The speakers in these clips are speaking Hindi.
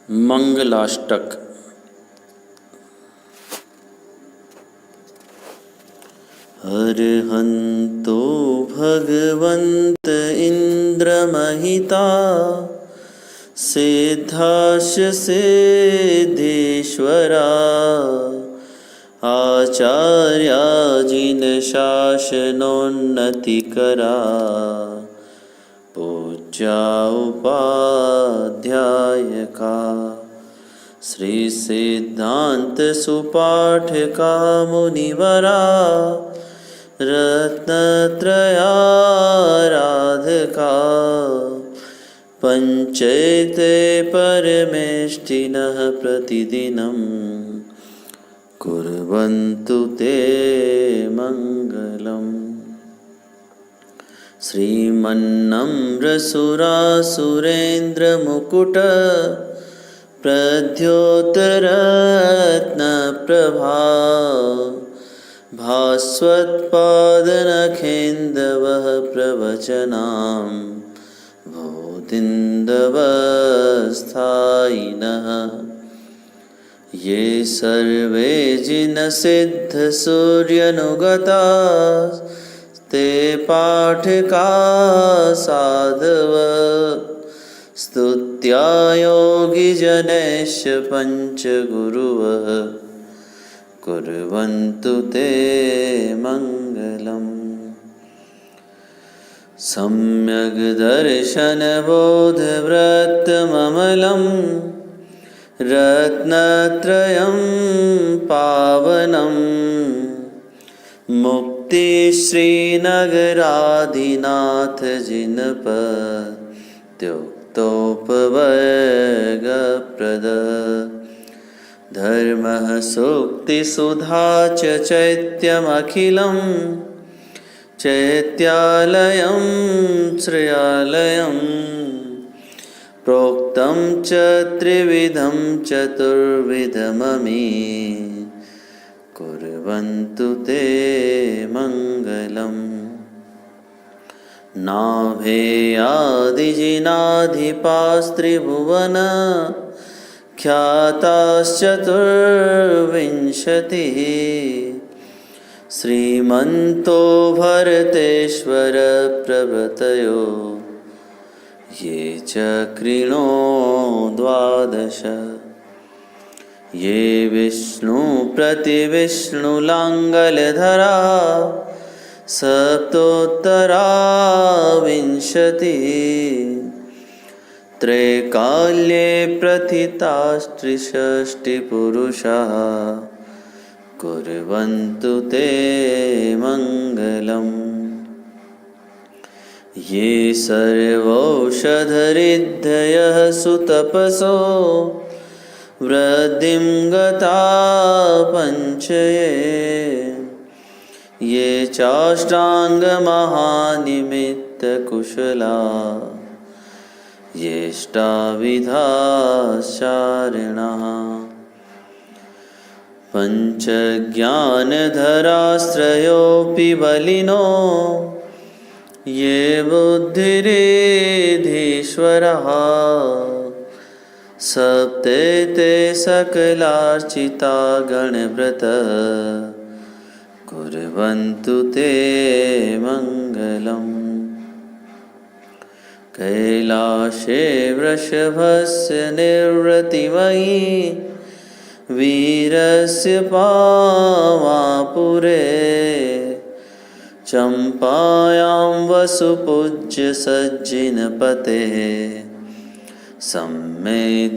मंगलाष्टक। अर्हन्तो भगवन्त इन्द्रमहिता सिद्धाश्च सिद्धेश्वरा आचार्या जिनशासनोन्नतिकरा पूज्या उपाध्यायका श्री सिद्धांत सुपाठका मुनिवरा रत्नत्रयाराधका पंचैते परमेष्ठिनः प्रतिदिनं कुर्वन्तु ते मंगलम्। श्रीमन्नम्रसुरासुरेन्द्रमुकुट प्रद्योतरत्नप्रभा भास्वत्पादनखेन्दवः प्रवचनां भूतिन्दवस्थायिनः ये सर्वे जिनसिद्धसूर्यनुगता ते पाठका साधव स्तुत्या योगिजनैश्च पञ्चगुरुवः कुर्वन्तु ते मङ्गलम्। सम्यग् दर्शनबोधव्रतममलं रत्नत्रयं पावनम् मुक्तिश्रीनगराधिनाथ जिनपत्युक्तोपवर्गप्रद धर्मः सूक्तिसुधा च चैत्यमखिलं चैत्यालयं श्रेयालयं प्रोक्तं च त्रिविधं चतुर्विधममी कुर्वन्तु ते मङ्गलम्। नाभेयादिजिनाधिपास्त्रिभुवन ख्याताश्चतुर्विंशतिः श्रीमन्तो भरतेश्वर प्रभृतयो ये च कृणो द्वादश ये विष्णु प्रतिविष्णुलाङ्गलधरा सप्तोत्तरा विंशतिः त्रैकाल्ये प्रथितास्त्रिषष्टिपुरुषाः कुर्वन्तु ते मङ्गलम्। ये सर्वौषधरिद्धयः सुतपसो वृद्धिं गता पञ्चये ये चाष्टाङ्गमहानिमित्तकुशला येष्टाविधाश्चारिणः पञ्चज्ञानधरास्त्रयोऽपि बलिनो ये बुद्धिरिधीश्वरः सप्तैते सकलार्चिता गणव्रत कुर्वन्तु ते मङ्गलम्। कैलाशे वृषभस्य निर्वृतिमयी वीरस्य पावापुरे चम्पायां वसुपूज्य सज्जिनपतेः सम्मेदशैलेर्हताम्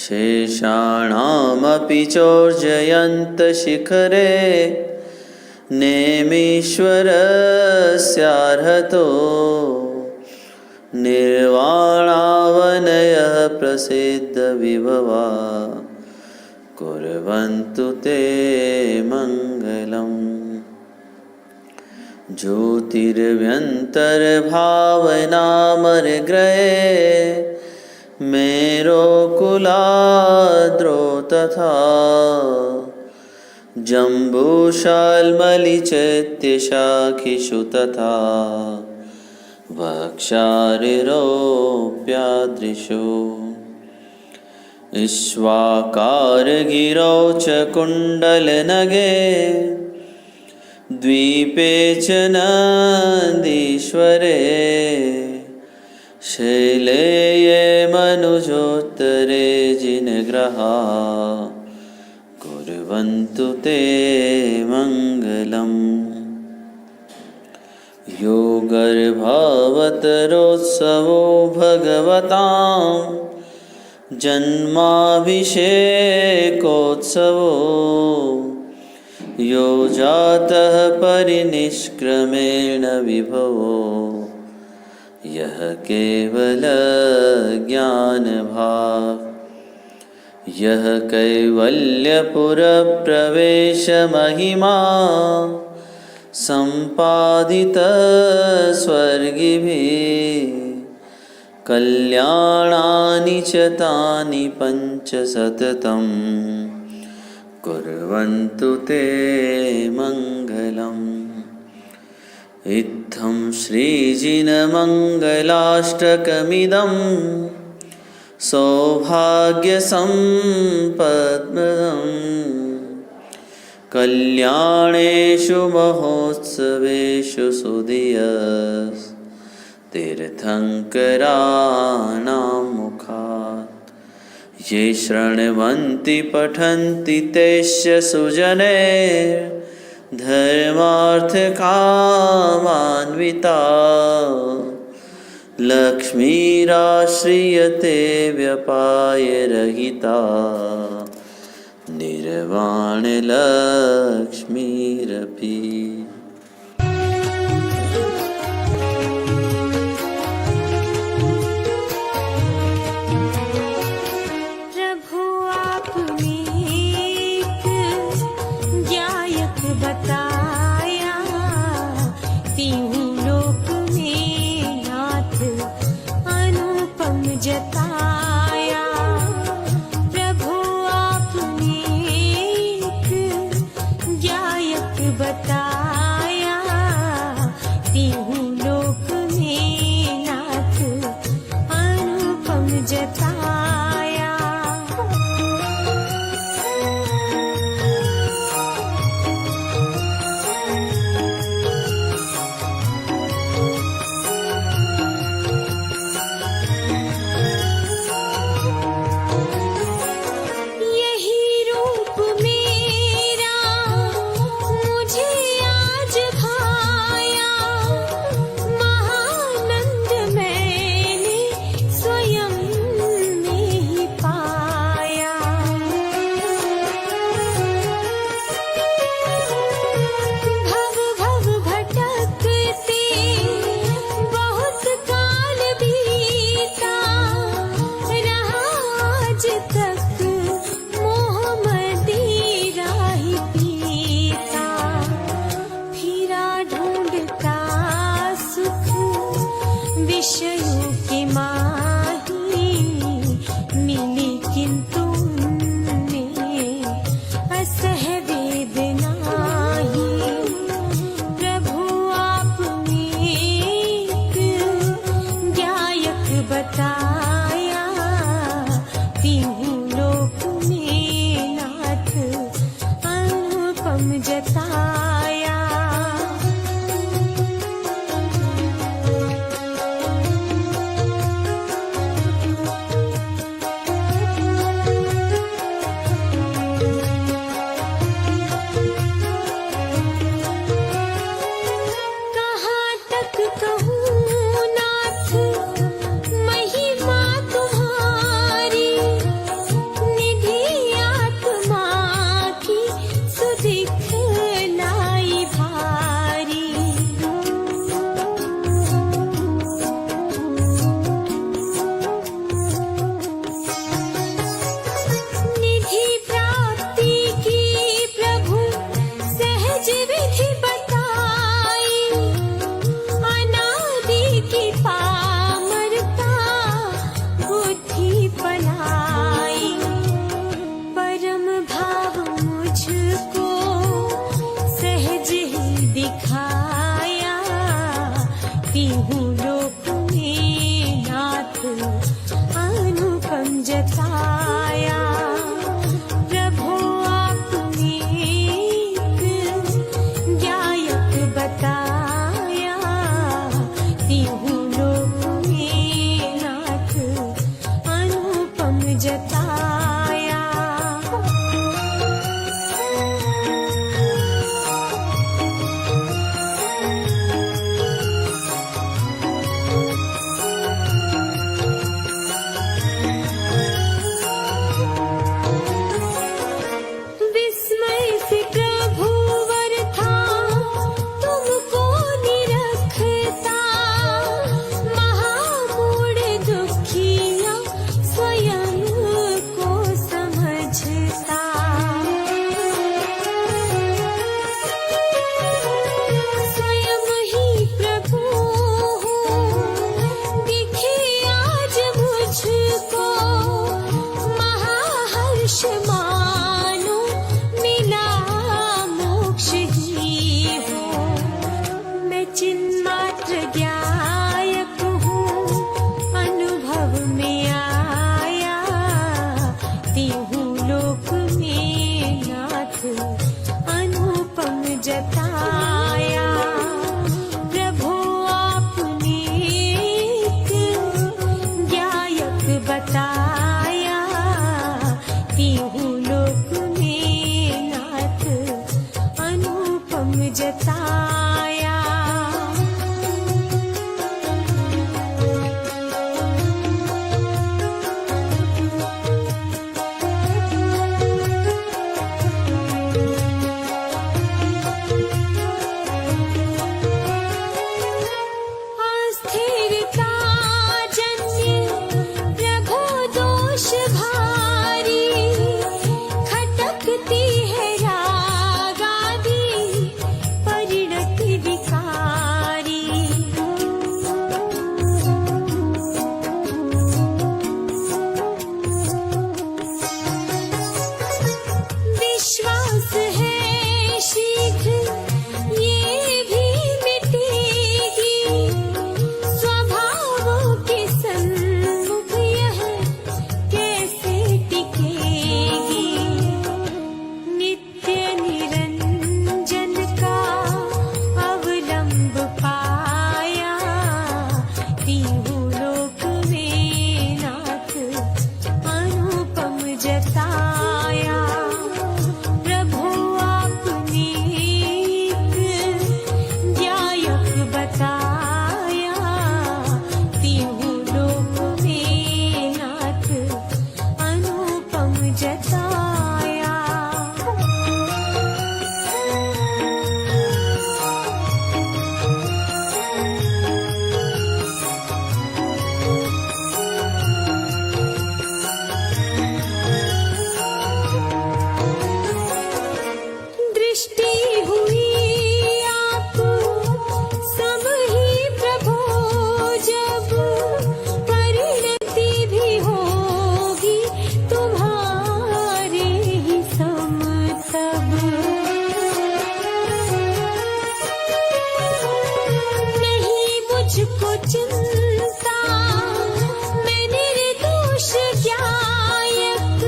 शेषाणामपि चोर्जयन्तशिखरे नेमीश्वरस्यार्हतो निर्वाणावनयः प्रसिद्धविभवा कुर्वन्तु ते मङ्गलम्। ज्योतिर्व्यन्तर्भावनामर्ग्रये मेरोकुलाद्रो तथा जम्बूशाल्मलिचैत्यशाखिषु तथा वक्षारिरोऽप्यादृशो ईश्वाकारगिरौ च कुण्डलनगे द्वीपे च नन्दीश्वरे शैले ये मनुजोत्तरे जिनग्रहा कुर्वन्तु ते मङ्गलम् यो गर्भावतरोत्सवो भगवतां जन्माभिषेकोत्सवो यो जातः परिनिष्क्रमेण विभवो यः केवलज्ञानभाक् यः कैवल्यपुरप्रवेशमहिमा सम्पादितस्वर्गिभिः कल्याणानि च तानि पञ्च सततं कुर्वन्तु ते मङ्गलम् इत्थं श्रीजिनमङ्गलाष्टकमिदं सौभाग्यसम्पद्मदम् कल्याणेषु महोत्सवेषु सुधियस् तीर्थङ्कराणां मुखात् ये शृण्वन्ति पठन्ति तेश्च सुजने धर्मार्थकामान्विता लक्ष्मीराश्रियते व्यपायरहिता निर्वाणलक्ष्मीरपि बताया तीनों लोक में नाथ अनुपम जताया प्रभु आपने एक गायक बताया तीनों लोक में नाथ अनुपम जताया विषयों के माही मिली किंतु उनमें असह वेदना ही प्रभु आपने एक गायक बताया तीनों लोक में नाथ अनुपम जताया दिखाया तीनों लोक जताया। प्रभु आपने एक गायक बताया, तीहू लोक में नाथ अनुपम जताया। अस्थिरता जन्य प्रभु दोष भारी, खटकती है रागादि परिणति विकारी। विश्वास है शीघ्र ये भी मिटेगी, स्वभावों के सन्मुख यह कैसे टिकेगी। नित्य निरंजन का अवलंब पाया, तीहू लोक में नाथ अनुपम जताया। प्रभु आपने एक गायक बताया, तीहू लोक में नाथ अनुपम जताया। दृष्टि हुई आप सम ही प्रभु, जब परिणति भी होगी तुम्हारे ही सम तब। नहीं मुझको चिंता, मैं निर्दोष गायक,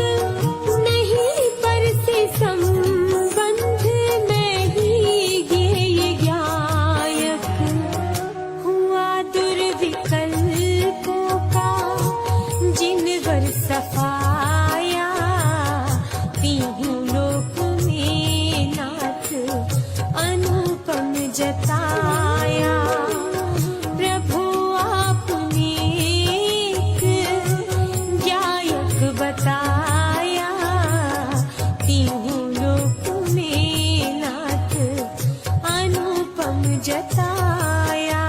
नहीं पर से संबंध मैं ही गेय गायक। हुआ दुर्विकल्पों का जिनवर सफाया, तीहू लोक में नाथ अनुपम जताया। प्रभु आपने एक गायक बताया, तीहू लोक में नाथ अनुपम जताया।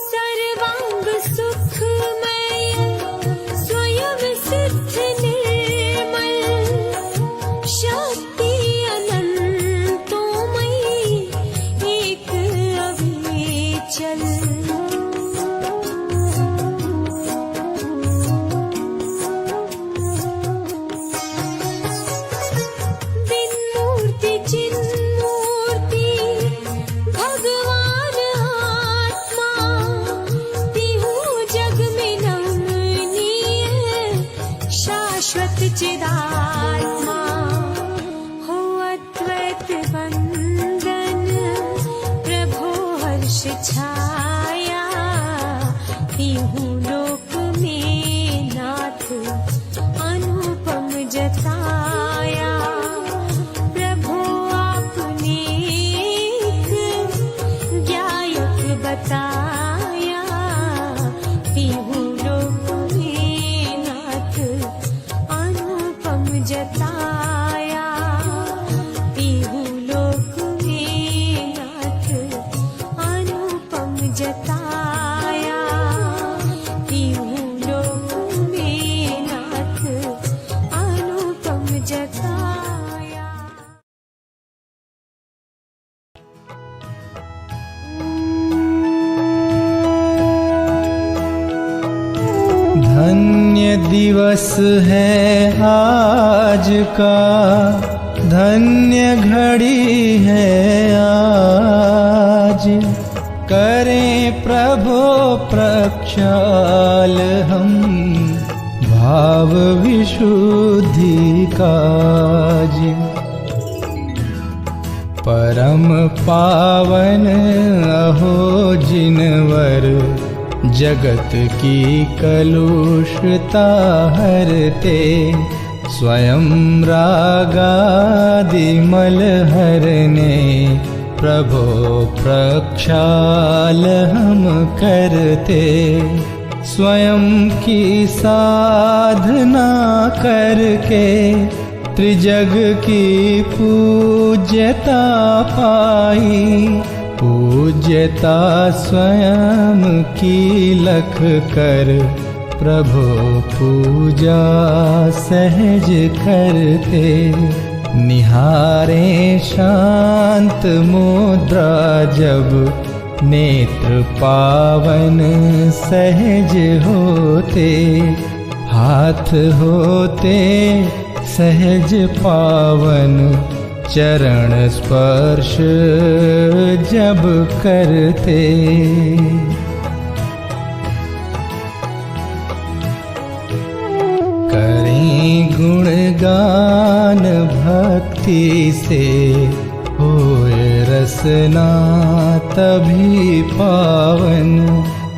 सर्वांग सुखमय स्वयं सिद्ध निर्मल, शक्ति अनंतोमयी एक अविचल। बिन मूर्ति चिन्मूर्ति भगवान आत्मा, तीहू जग में नमनीय शाश्वत चिदात्मा। हो अद्वैत वंदन प्रभु हर्ष छाया, तीहू लोक में नाथ अनुपम जताया। प्रभु आपने एक गायक बताया, तीहू लोक में नाथ अनुपम जताया। तीहू लोक में नाथ अनुपम जताया। तीहू लोक में नाथ अनुपम जताया। धन्य दिवस है आज का, धन्य घड़ी है आज, करें प्रभो प्रक्षाल हम भाव विशुद्धि काज। परम पावन अहो जिनवर जगत की कलुषता हरते, स्वयं रागादि मल हरने प्रभो प्रक्षाल हम करते। स्वयं की साधना करके त्रिजग की पूज्यता पाई, पूज्यता स्वयं की लख कर प्रभु पूजा सहज करते। निहारे शांत मुद्रा जब नेत्र पावन सहज होते, हाथ होते सहज पावन चरण स्पर्श जब करते। करें गुणगान भक्ति से होए रसना तभी पावन,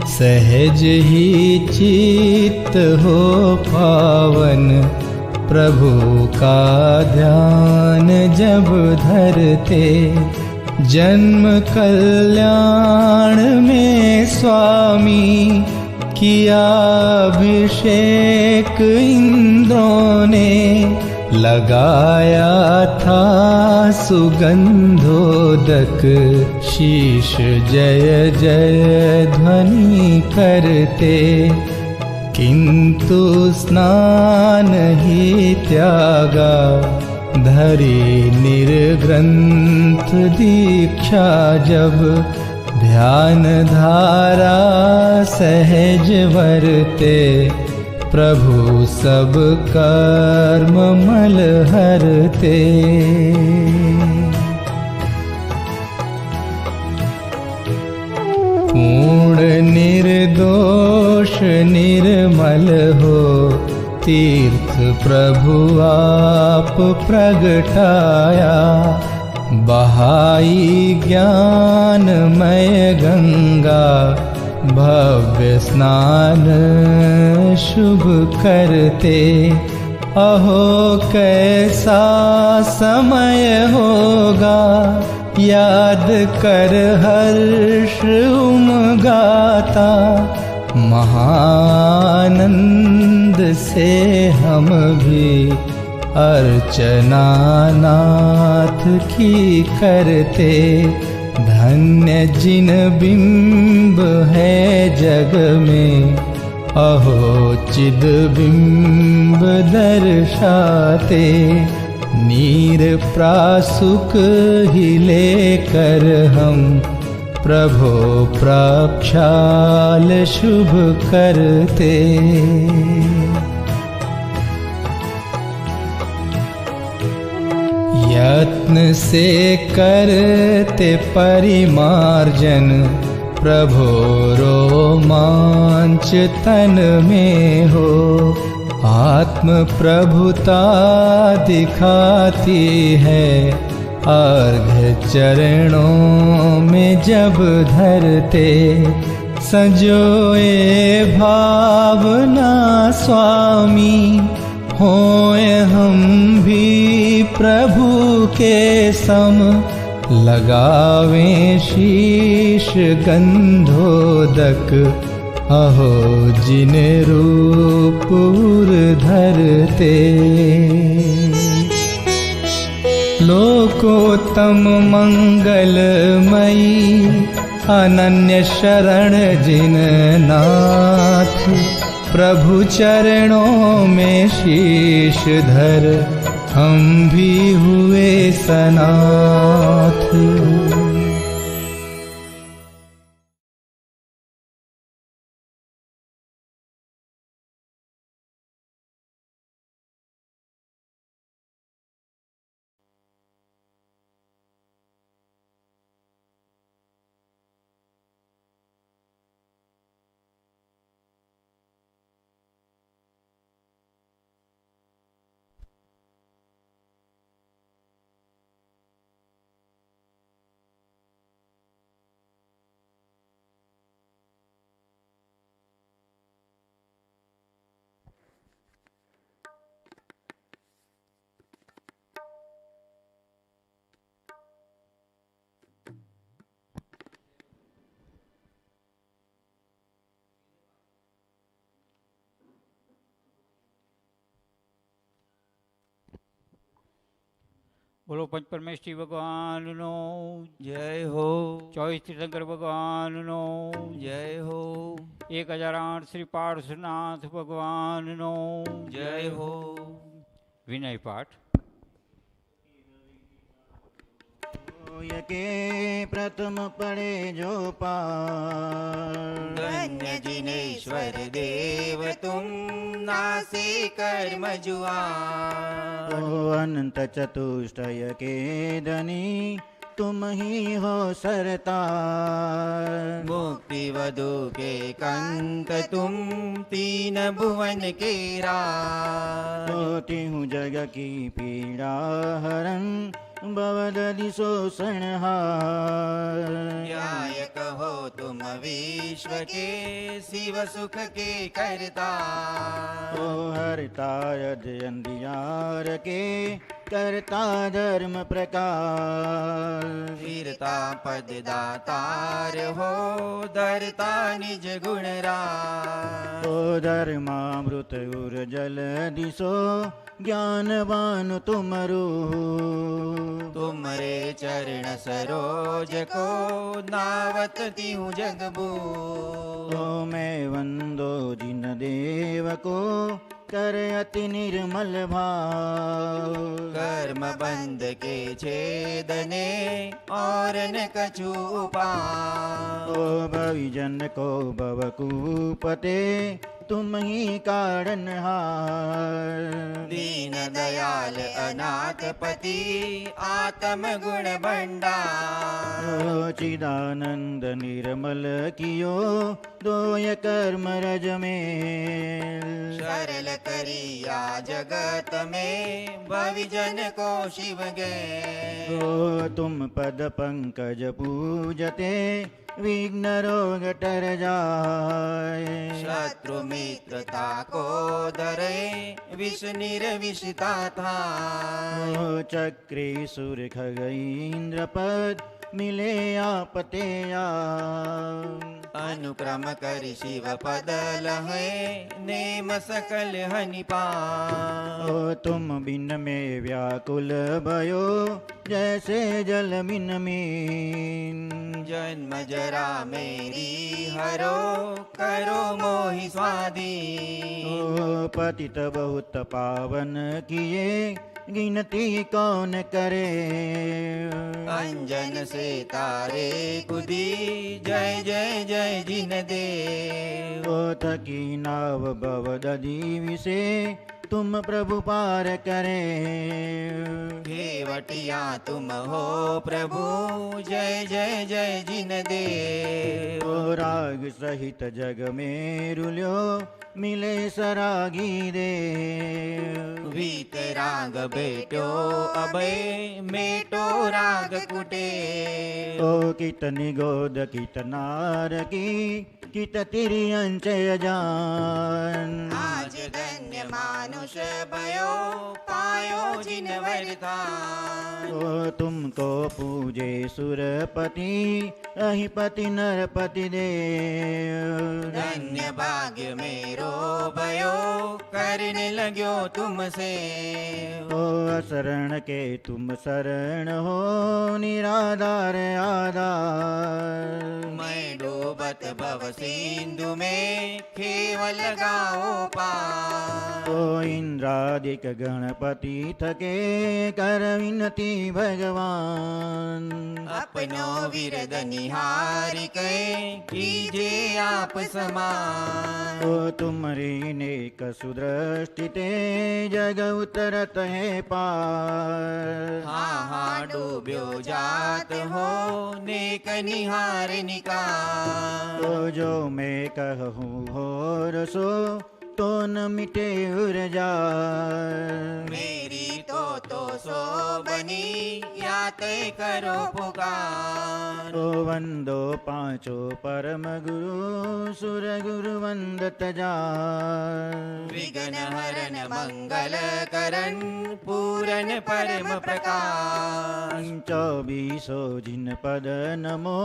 सहज ही चित्त हो पावन प्रभु का ध्यान जब धरते। जन्म कल्याण में स्वामी किया अभिषेक इंद्रों ने, लगाया था सुगंधोदक शीश जय जय ध्वनि करते। किंतु स्नान ही त्यागा धरी निर्ग्रंथ दीक्षा जब, ध्यान धारा सहज वरते प्रभु सब कर्म मल हरते। पूर्ण निर्दोष निर्मल हो तीर्थ प्रभु आप प्रगटाया, बहाई ज्ञानमय गंगा भव्य स्नान शुभ करते। अहो कैसा समय होगा याद कर हर्ष उमगाता, महानंद से हम भी अर्चना नाथ की करते। धन्य जिन बिंब है जग में अहो चिद बिंब दर्शाते, नीर प्रासुक ही लेकर हम प्रभो प्रक्षाल शुभ करते। यत्न से करते परिमार्जन प्रभो रोमांच तन में हो, आत्म प्रभुता दिखाती है अर्घ्य चरणों में जब धरते। सजोए भावना स्वामी होए हम भी प्रभु के सम, लगावें शीश गंधोदक अहो जिन रूप धरते। लोकोत्तम मंगलमयी अनन्य शरण जिन नाथ, प्रभु चरणों में शीश धर हम भी हुए सनाथ। બોલો પંચ પરમેશ્વરી ભગવાનનો જય હો 24 તીર્થંકર ભગવાનનો જય હો 1008 શ્રી પાર્શ્વનાથ ભગવાનનો જય હો. વિનય પાઠ. के प्रथम पड़े जो पार धन्य जिनेश्वर देव तुम नासे कर्म जुआ. ओ अनंत चतुष्टय के धनी तुम ही हो सरतार. मुक्ति वधु के कंक तुम तीन भुवन के राज. होती हूँ जग की पीड़ा हरण भवदधि शोषणहार. न्याय कहो तुम विश्व के शिव सुख के करता. ओ हरता यद अंधियार के करता धर्म प्रकार. वीरता पद दातार हो धरता निज गुण राज. ओ धर्मामृत उर जल दिशो ज्ञानवान तुमरो. तुमरे चरण सरोज को नावत तिहु जगबू. ओ मैं वंदो जिन देव को कर अति निर्मल भाव. कर्म बंध के छेदने और न कछु उपाय. ओ भविजन को भवकूपते तुम ही कारणहार. दीन दयाल अनाथ पति आत्म गुण भंडार. ओ चिदानंद निर्मल कियो दोय कर्म रज में. सरल करिया जगत में भविजन को शिव गे. ओ तुम पद पंकज पूजते विघ्न रोग टर जाए. शत्रु मित्रता को धरे विष निर्विषता था. ओ चक्री सुर खग इंद्र पद मिले आपते आ. अनुक्रम कर शिव पद लहे नेम सकल हनि पाए. ओ तुम बिन में व्याकुल भयो जैसे जल मिन मीन. जन्म जरा मेरी हरो करो मोहि स्वाधी. ओ पतित बहुत पावन किए गिनती कौन करे. अंजन से तारे कुदी जय जय जय जिन दे. ओ थकी नाव भव दधि विसे तुम प्रभु पार करे. घेवटिया तुम हो प्रभु जय जय जय जिन दे. ओ राग सहित जग में रुल्यो मिले सरागी दे. वीत राग बेटो अबे मेटो राग कुटे. ओ कितनी गोद कितनार की कित तिरियंचय जान. आज धन्य मानुष भयो पायो जिन वरदान. ओ तुमको पूजे सुरपति अहिपति नरपति देव. धन्य भाग्य मेरो भयो करने लग्यो तुमसे. ओ शरण के तुम शरण हो निराधार आधार. मैं डूबत भव सिंधु में केवल गाओ पार. ओ इंद्रादिक गणपति थके कर विनती भगवान. अपनो विरद निहारी के कीजे आप समान. ओ तुमरी नेक सुदृष्टि ते जग उतरत है पार. हाँ हाँ डूब्यो जात हो नेक निहार निकार. तो जो मैं कहूँ हो रसो तो न मिटे उर जाए. मेरी तो सो बनी या तय करो पुकार. ओ वंदो पांचों परम गुरु सुर गुरु वंदत जाए. विघ्न हरण मंगल करण पूरन परम प्रकाश. 24 जिन पद नमो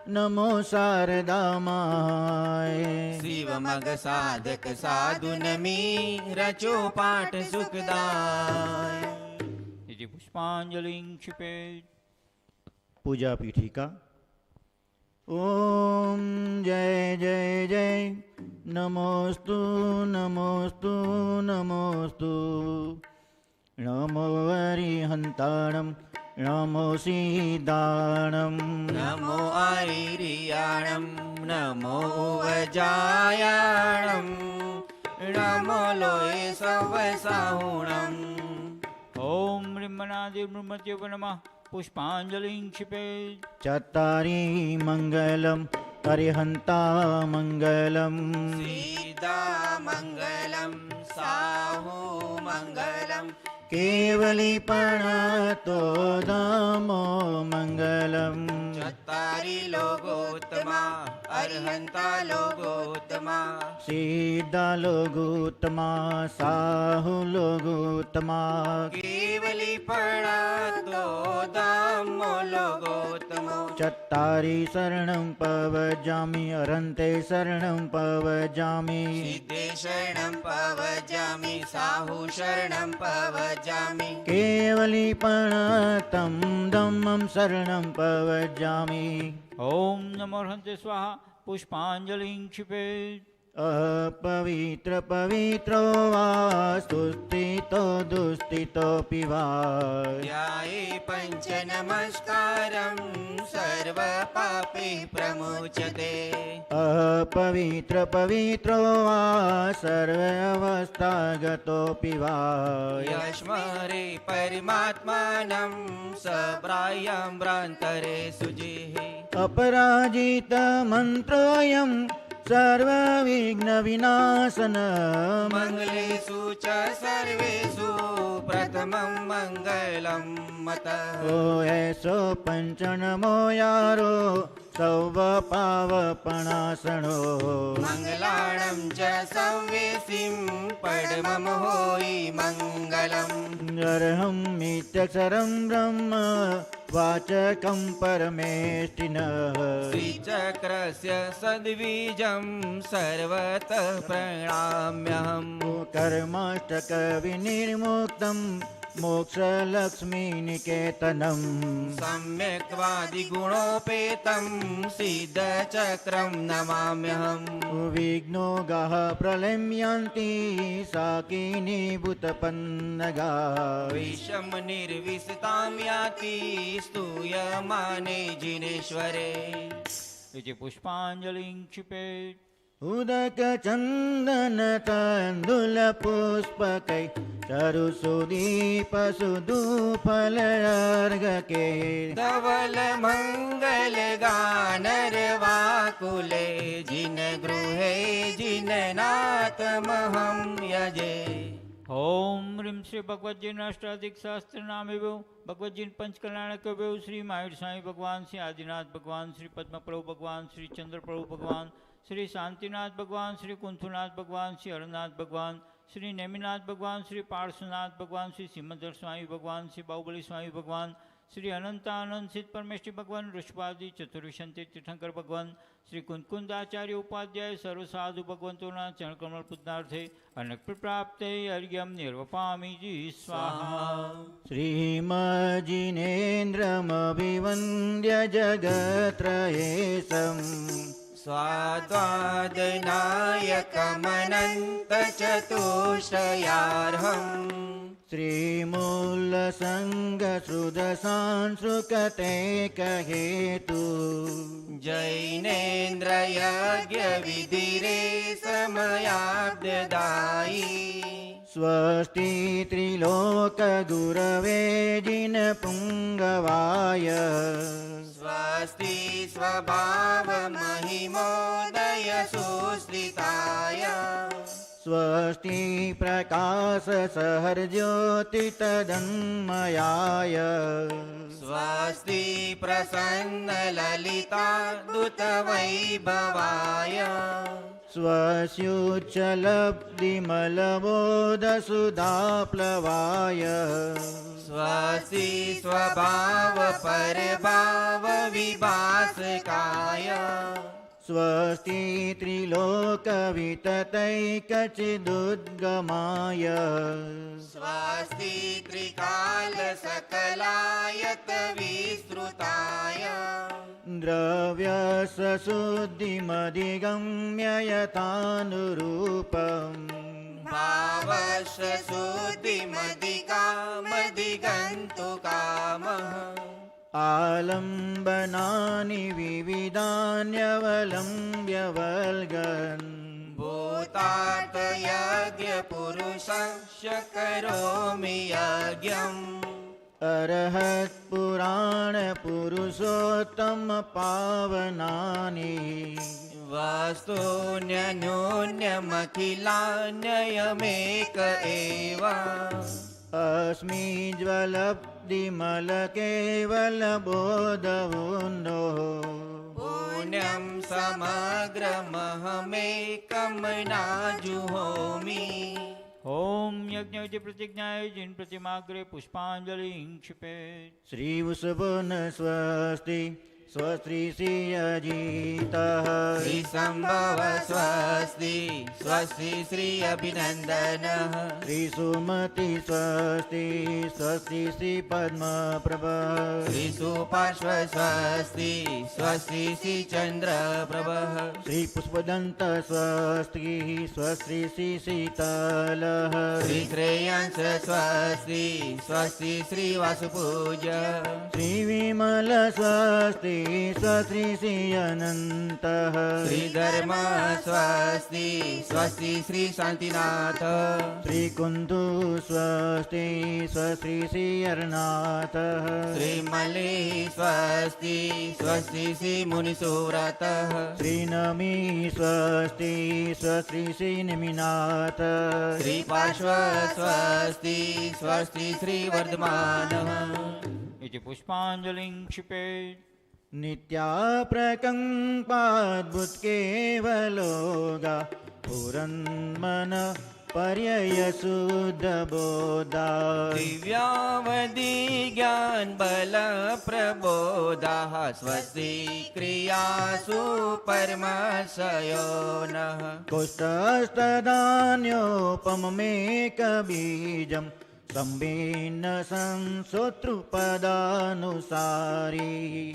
नमो शारदा माय. शिव मग साधक साधु नमी रचो पाठ सुखदाय. इति पुष्पाञ्जलिं क्षिपेत्। पूजा पीठिका। ॐ जय जय जय नमोस्तु नमोस्तु नमोस्तु नमो अरिहन्ताणं नमो सीदाणं नमो आरिरियाणं नमो वजायाणं नमो लोये सवसाहुणम्। ॐ ब्रह्मणादिर्ब्रह्मत्यो नमः पुष्पाञ्जलिं क्षिपेत्। चत्तारि मङ्गलम् अरिहन्ता मङ्गलम् सीता मङ्गलं साहु मङ्गलं केवलीपणतो दामो मङ्गलम् चत्तारि लोगोत्तमा अर्हन्ता लोगोत्तमा सीता लोगोत्तमा साहु लोगोत्तमा केवलीपणातो दामो लोगोत्तमो चत्तारि शरणं पवजामि अरन्ते शरणं पवजामि सिद्धे शरणं पवजामि साहु शरणं पवजामि केवलीपणतं धम्मं शरणं पवजामि ॐ नमो हन्ते स्वाहा पुष्पाञ्जलिं क्षिपेत्। अपवित्र पवित्रो वा स्तुस्थितो दुस्थितोऽपि वा ध्याये पञ्च नमस्कारं सर्वपापैः प्रमुच्यते अपवित्र पवित्रो वा सर्व अवस्थागतोऽपि वा यस्मरे परमात्मानं सब्राह्यं भ्रान्तरे सुजिः अपराजितमन्त्रोऽयं सर्वविघ्नविनाशन मङ्गलेषु च सर्वेषु प्रथमं मङ्गलं मतः ओ ऐसो पञ्चनमो यारो सौवपावपणासनो मङ्गलाणं च संवेसिं परमं होयि मङ्गलम् अर्हं मित्यक्षरं ब्रह्म वाचकं परमेष्टिनः श्रीचक्रस्य सद्बीजं सर्वतः प्रणमाम्यहम् कर्माष्टकविनिर्मुक्तं मोक्षलक्ष्मीनिकेतनम् सम्यक्वादिगुणोपेतं सिद्धचक्रं नमाम्यहम् विघ्नोगाः प्रलयं यान्ति साकिनीभूतपन्नगा विषं निर्विशतां याति स्तूयमाने जिनेश्वरे इति पुष्पाञ्जलिं क्षिपेत्। उदकचन्दनतण्डुलपुष्पकै चरुसुदीपसुदूफलर्घके धवल मंगल गानरवाकुले जिन गृहे जिननाथमहं यजे। ओम ह्रीं श्री भगवतजी अष्टाधिक सहस्त्र नामेव भगवतजी पंचकल्याणकव्यो श्री महावीर स्वामी भगवान श्री आदिनाथ भगवान श्री पद्मप्रभु भगवान श्री चंद्रप्रभु भगवान श्री शांतिनाथ भगवान श्री कुंथुनाथ भगवान श्री हरनाथ भगवान श्री नेमिनाथ भगवान श्री पार्श्वनाथ भगवान श्री सिमंदर स्वामी भगवान श्री बाहुबली स्वामी भगवान श्री अनंतानंद सिद्ध परमेश्वरी भगवान ऋषभादि चतुर्विशंति तीर्थंकर भगवान श्री कुंदकुंदाचार्य उपाध्याय सर्व साधु भगवंतोना चरणकमल पूजनार्थे अनक प्राप्ते अर्घ्यम निर्वपामि जी स्वाहा। श्रीमज्जिनेन्द्रमभिवन्द्य जगत्त्रयेशम् स्वाद्वादनायकमनन्तचतुष्टयार्हम् श्रीमूलसङ्गसुदसांसृकटेकहेतु जैनेन्द्रयज्ञविधिरे समयाब्ददायी स्वस्ति त्रिलोकगुरवे जिनपुङ्गवाय स्वस्ति स्वभावमहिमोदय सुश्रिताय स्वस्ति प्रकाशसहर्ज्योतितदन्मयाय स्वस्ति प्रसन्नललिता दूतवैभवाय स्वस्युच्चलब्धिमलबोधसुधाप्लवाय स्वस्ति स्वभावपरभावविभासकाय स्वस्ति त्रिलोकविततैकचिदुद्गमाय स्वस्ति त्रिकालसकलायत विस्तृताय द्रव्यस्वशुद्धिमधिगम्य यथानुरूपम् भावस्य शुद्धिमधिकामधिगन्तु कामः आलम्बनानि विविधान्यवलम्ब्य वल्गन् भूतार्थयज्ञपुरुषस्य करोमि यज्ञम् अर्हत्पुराणपुरुषोत्तमपावनानि वस्तून्यन्योन्यमखिलान्ययमेक एव अस्मि ज्वलब्धिमलकेवलबोधवुन्नो पुण्यं समग्रमहमेकं नाजुहोमि। ओम यज्ञ प्रतिज्ञाय जिन प्रतिमाग्रे पुष्पांजलि क्षिपेत्। श्री वृषभन स्वस्ति स्वस्ति श्रियजितः श्री संभव स्वस्ति स्वस्ति श्री अभिनंदनः श्री सुमति स्वस्ति स्वस्ति श्री पद्मप्रभ श्री सुपार्श्व स्वस्ति स्वस्ति श्री चंद्रप्रभः श्री पुष्पदंत स्वस्ति स्वस्ति श्री शीतलः श्री श्रेयांस स्वस्ति स्वस्ति श्री वासुपूज्य श्री विमल स्वस्ति स्वस्ति श्री अनंतः श्री धर्म स्वस्ति स्वस्ति श्री शांतिनाथ श्री कुंदु स्वस्ति स्वस्ति श्री अरनाथः श्री मले स्वस्ति स्वस्ति श्री मुनिसुव्रतः श्री नमी स्वस्ति स्वस्ति श्री निमिनाथ श्री पार्श्व स्वस्ति स्वस्ति श्री वर्धमानः इति पुष्पांजलि क्षिपेत्। नित्या प्रकंपाद्भुत केवलोगा पुरन्मन पर्यय शुद्ध बोधा दिव्यावधि ज्ञान बल प्रबोधाः स्वस्ति क्रियासु परमशयो नः कुष्ठस्तदान्योपममेकबीजम् संभिन्न संसोतृपदानुसारी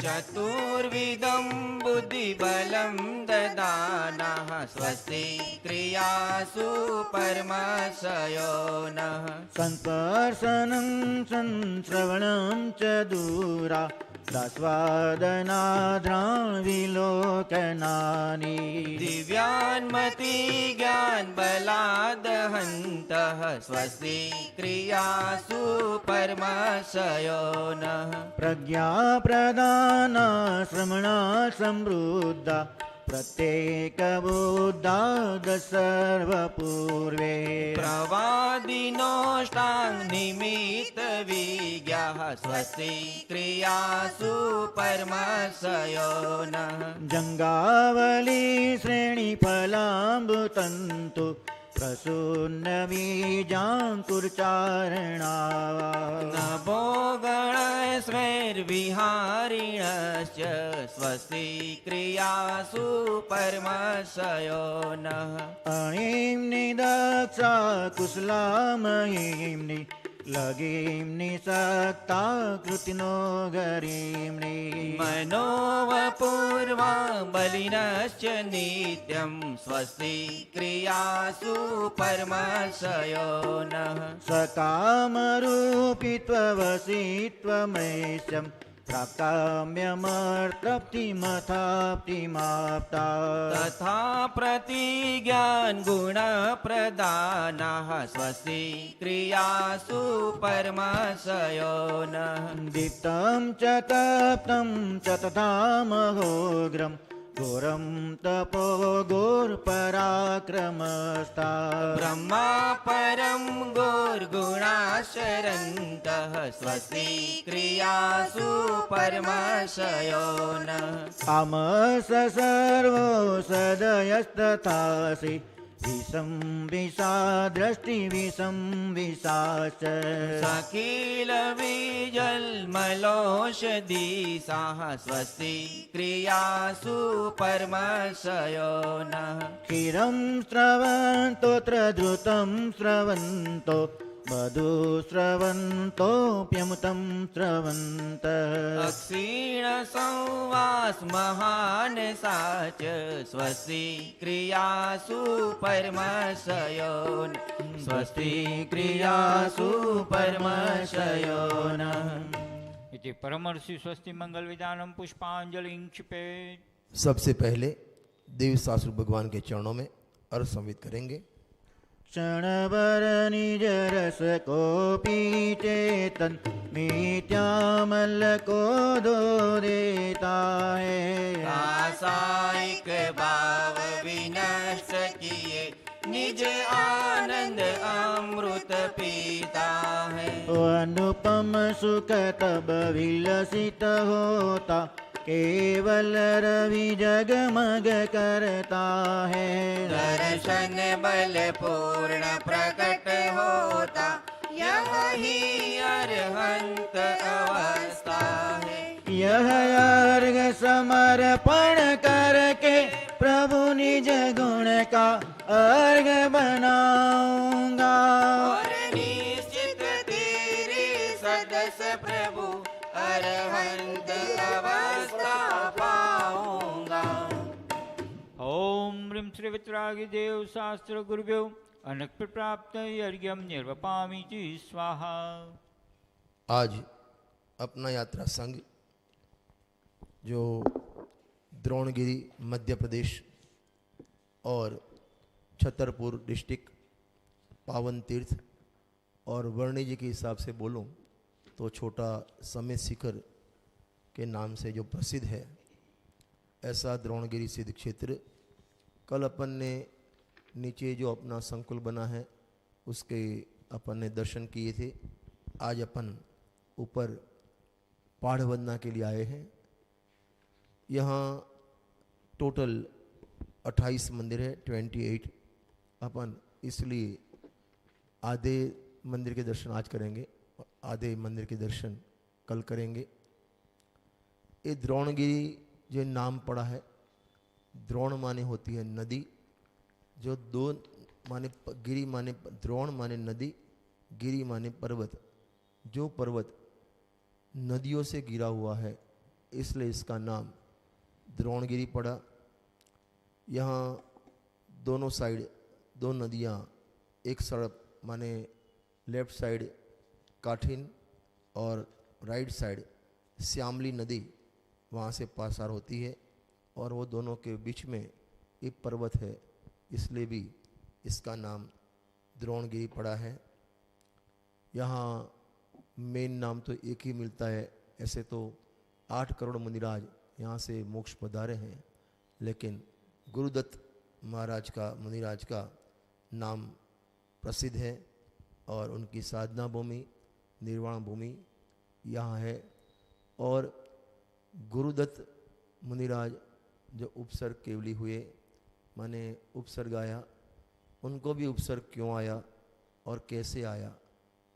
चतुर्विधं बुद्धिबलं ददानः स्वस्ति क्रियासु परमशयो नः संस्पर्शनं संश्रवणं च दूरा दस्वादनाद्राविलोकनानि दिव्यान्मति ज्ञान बलादहन्तः स्वस्ति क्रियासु परमशयो नः प्रज्ञा प्रदाना श्रमणा समृद्धा प्रत्येकबुद्धाद सर्वपूर्वे प्रवादिनोष्टाङ् निमित्त विज्ञाः स्वस्ति क्रियासु परमशयो नः जङ्गावली श्रेणिफलाम्बुतन्तु प्रसून्नबीजाङ्कुरचारणा नभो गणस्वैर्विहारिणश्च स्वस्ति क्रियासु परमशयो नः अणिम्नि दक्षा कुशलामहिम्नि लगीम्नि सक्ता कृतिनो गरीम्नि मनोवपूर्वा बलिनश्च नित्यं स्वस्ति क्रियासु परमशयो नः सकामरूपित्ववसित्वमैश्यं प्राकाम्यमर्थप्तिमथाप्तिमाप्ता तथा प्रतिज्ञान गुणप्रदानाः स्वस्ति क्रियासु परमशयो नः दीप्तं च तप्तं च तथा महोग्रं घोरं तपो घोरपराक्रमस्ता ब्रह्मा परं घोरगुणाशरन्तः स्वस्ति क्रियासु परमशयो नः आमस सर्वो सदयस्तथासि विषं विषा दृष्टि विषं विषाश्च सखिलविजल्मलोषधीसाः स्वस्ति क्रियासु परमशयो नः क्षीरं स्रवन्तोऽत्र धृतं स्रवन्तो मधु स्रवन्तोऽप्यमृतं स्रवन्तः अक्षीणसंवास महान् साच स्वस्ति क्रियासु परमशयो स्वस्ति क्रियासु परमशयो नः इति परमर्षि स्वस्ति मंगल विधानम पुष्पांजलि क्षिपेत्। सबसे पहले देव शास्त्र भगवान के चरणों में अर्घ समर्पित करेंगे। क्षणभर निज रस को पीते मीत्यामल को दो देता है रासायिक भाव विनष्ट किए निज आनंद अमृत पीता है अनुपम सुख तब विलसित होता केवल रवि जगमग करता है दर्शन बल पूर्ण प्रकट होता यही अरहंत अवस्था है यह अर्घ समर्पण करके प्रभु निज गुण का अर्घ बनाऊंगा और निश्चित तेरे सदस्य प्रभु अरहंत अवस्था पाऊंगा। ओम ह्रीं श्री वितरागी देव शास्त्र गुरुभ्यो अनक प्राप्त अर्घ्यम निर्वपामि च स्वाहा। आज अपना यात्रा संघ जो द्रोणगिरी मध्य प्रदेश और छतरपुर डिस्ट्रिक्ट पावन तीर्थ और वर्णी जी के हिसाब से बोलूं तो छोटा समेत शिखर के नाम से जो प्रसिद्ध है, ऐसा द्रोणगिरी सिद्ध क्षेत्र कल अपन ने नीचे जो अपना संकुल बना है उसके अपन ने दर्शन किए थे। आज अपन ऊपर पहाड़ बंदना के लिए आए हैं। यहाँ टोटल 28 मंदिर है, 28 अपन, इसलिए आधे मंदिर के दर्शन आज करेंगे, आधे मंदिर के दर्शन कल करेंगे। ये द्रोणगिरी जो नाम पड़ा है, द्रोण माने होती है नदी, जो दो माने गिरी माने द्रोण माने नदी, गिरी माने पर्वत। जो पर्वत नदियों से गिरा हुआ है इसलिए इसका नाम द्रोणगिरी पड़ा। यहाँ दोनों साइड दो नदियाँ, एक सड़क माने लेफ्ट साइड काठिन और राइट साइड श्यामली नदी वहाँ से पासार होती है और वो दोनों के बीच में एक पर्वत है, इसलिए भी इसका नाम द्रोणगिरी पड़ा है। यहाँ मेन नाम तो एक ही मिलता है, ऐसे तो 8 करोड़ मुनिराज यहाँ से मोक्ष पधारे हैं, लेकिन गुरुदत्त महाराज का मुनिराज का नाम प्रसिद्ध है और उनकी साधना भूमि निर्वाण भूमि यहाँ है। और गुरुदत्त मुनिराज जो उपसर्ग केवली हुए माने उपसर्ग आया, उनको भी उपसर्ग क्यों आया और कैसे आया,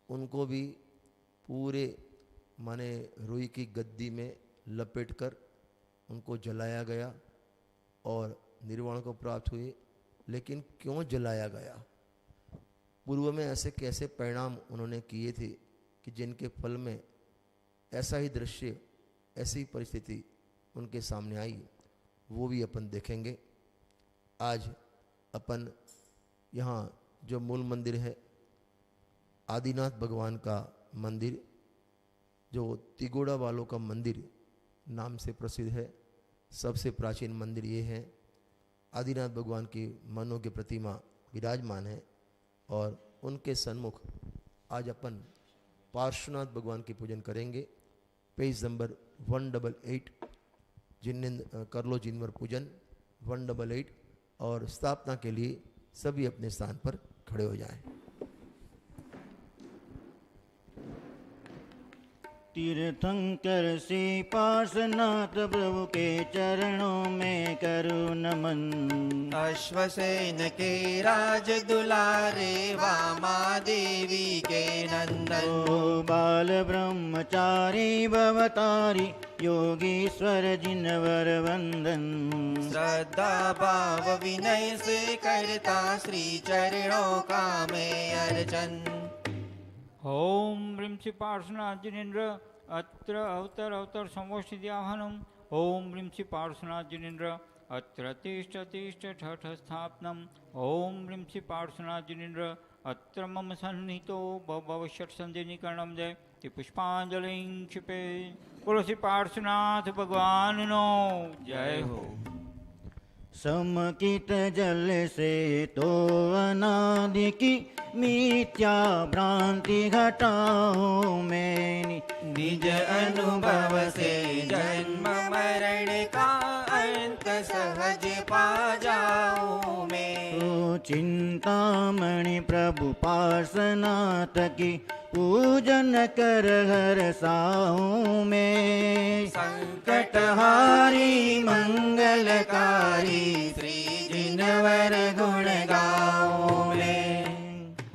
उनको भी पूरे माने रुई की गद्दी में लपेटकर उनको जलाया गया और निर्वाण को प्राप्त हुए। लेकिन क्यों जलाया गया, पूर्व में ऐसे कैसे परिणाम उन्होंने किए थे कि जिनके फल में ऐसा ही दृश्य, ऐसी परिस्थिति उनके सामने आई, वो भी अपन देखेंगे। आज अपन यहाँ जो मूल मंदिर है आदिनाथ भगवान का मंदिर, जो तिगोड़ा वालों का मंदिर नाम से प्रसिद्ध है, सबसे प्राचीन मंदिर ये है। आदिनाथ भगवान की मनों की प्रतिमा विराजमान है और उनके सन्मुख आज अपन पार्श्वनाथ भगवान की पूजन करेंगे। पेज नंबर 188 जिन्हें कर लो जिनवर पूजन 188 और स्थापना के लिए सभी अपने स्थान पर खड़े हो जाएं। तीर्थंकर श्री पार्श्वनाथ प्रभु के चरणों में करूँ नमन। अश्वसेन के राज दुलारे वामा देवी के नंदन। ओ बाल ब्रह्मचारी भवतारी योगीश्वर जिनवर वंदन। श्रद्धा भाव विनय से करता श्री चरणों का मैं अर्चन। ओम ह्रीं श्री पार्श्वनाथ जिनेन्द्र अत्र अवतर समोष्ठिद्याहनम। ओम ह्रीं श्री पार्श्वनाथ जिनेन्द्र अत्र तिष्ठ ठठ स्थापनम। ओम ह्रीं श्री पार्श्वनाथ जिनेन्द्र अत्र मम सन्निहितो भव षट् संधिकरणम जय ते पुष्पांजलिं क्षिपे। बोलो श्री पार्श्वनाथ भगवान नो जय हो। समकित जल से तो अनादि की मिथ्या भ्रांति घटाओ मैं। निज अनुभव से जन्म मरण का अंत सहज पा जाऊं मैं। तो चिंतामणि प्रभु पार्श्वनाथ की पूजन कर हर साऊं मैं। संकटहारी मंगलकारी श्री जिनवर गुण गाऊं मैं।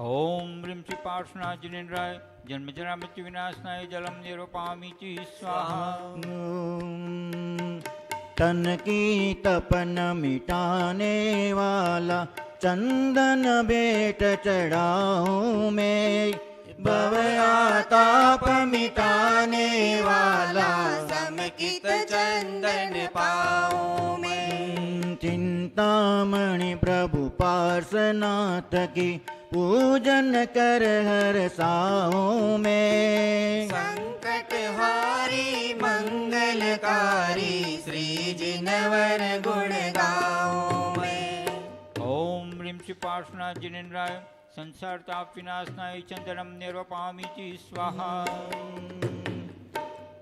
ओम ह्रीं श्री पार्श्वनाथ जिनेन्द्राय जन्म जरा मृत्यु विनाशनाय जलम निरूपामि च स्वाहा। तन की तपन मिटाने वाला चंदन बेट चढ़ाऊं मैं। भवयाताप मिटाने वाला समकित चंदन पाऊं मैं। चिंतामणि प्रभु पार्श्वनाथ की पूजन कर हर साऊं मैं। संकटहारी मंगलकारी श्री जिनवर गुण गाऊं मैं। ओम ह्रीं श्री पार्श्वनाथ जिनेन्द्राय संसार ताप विनाशनाय चंदनम निरूपामि च स्वाहा।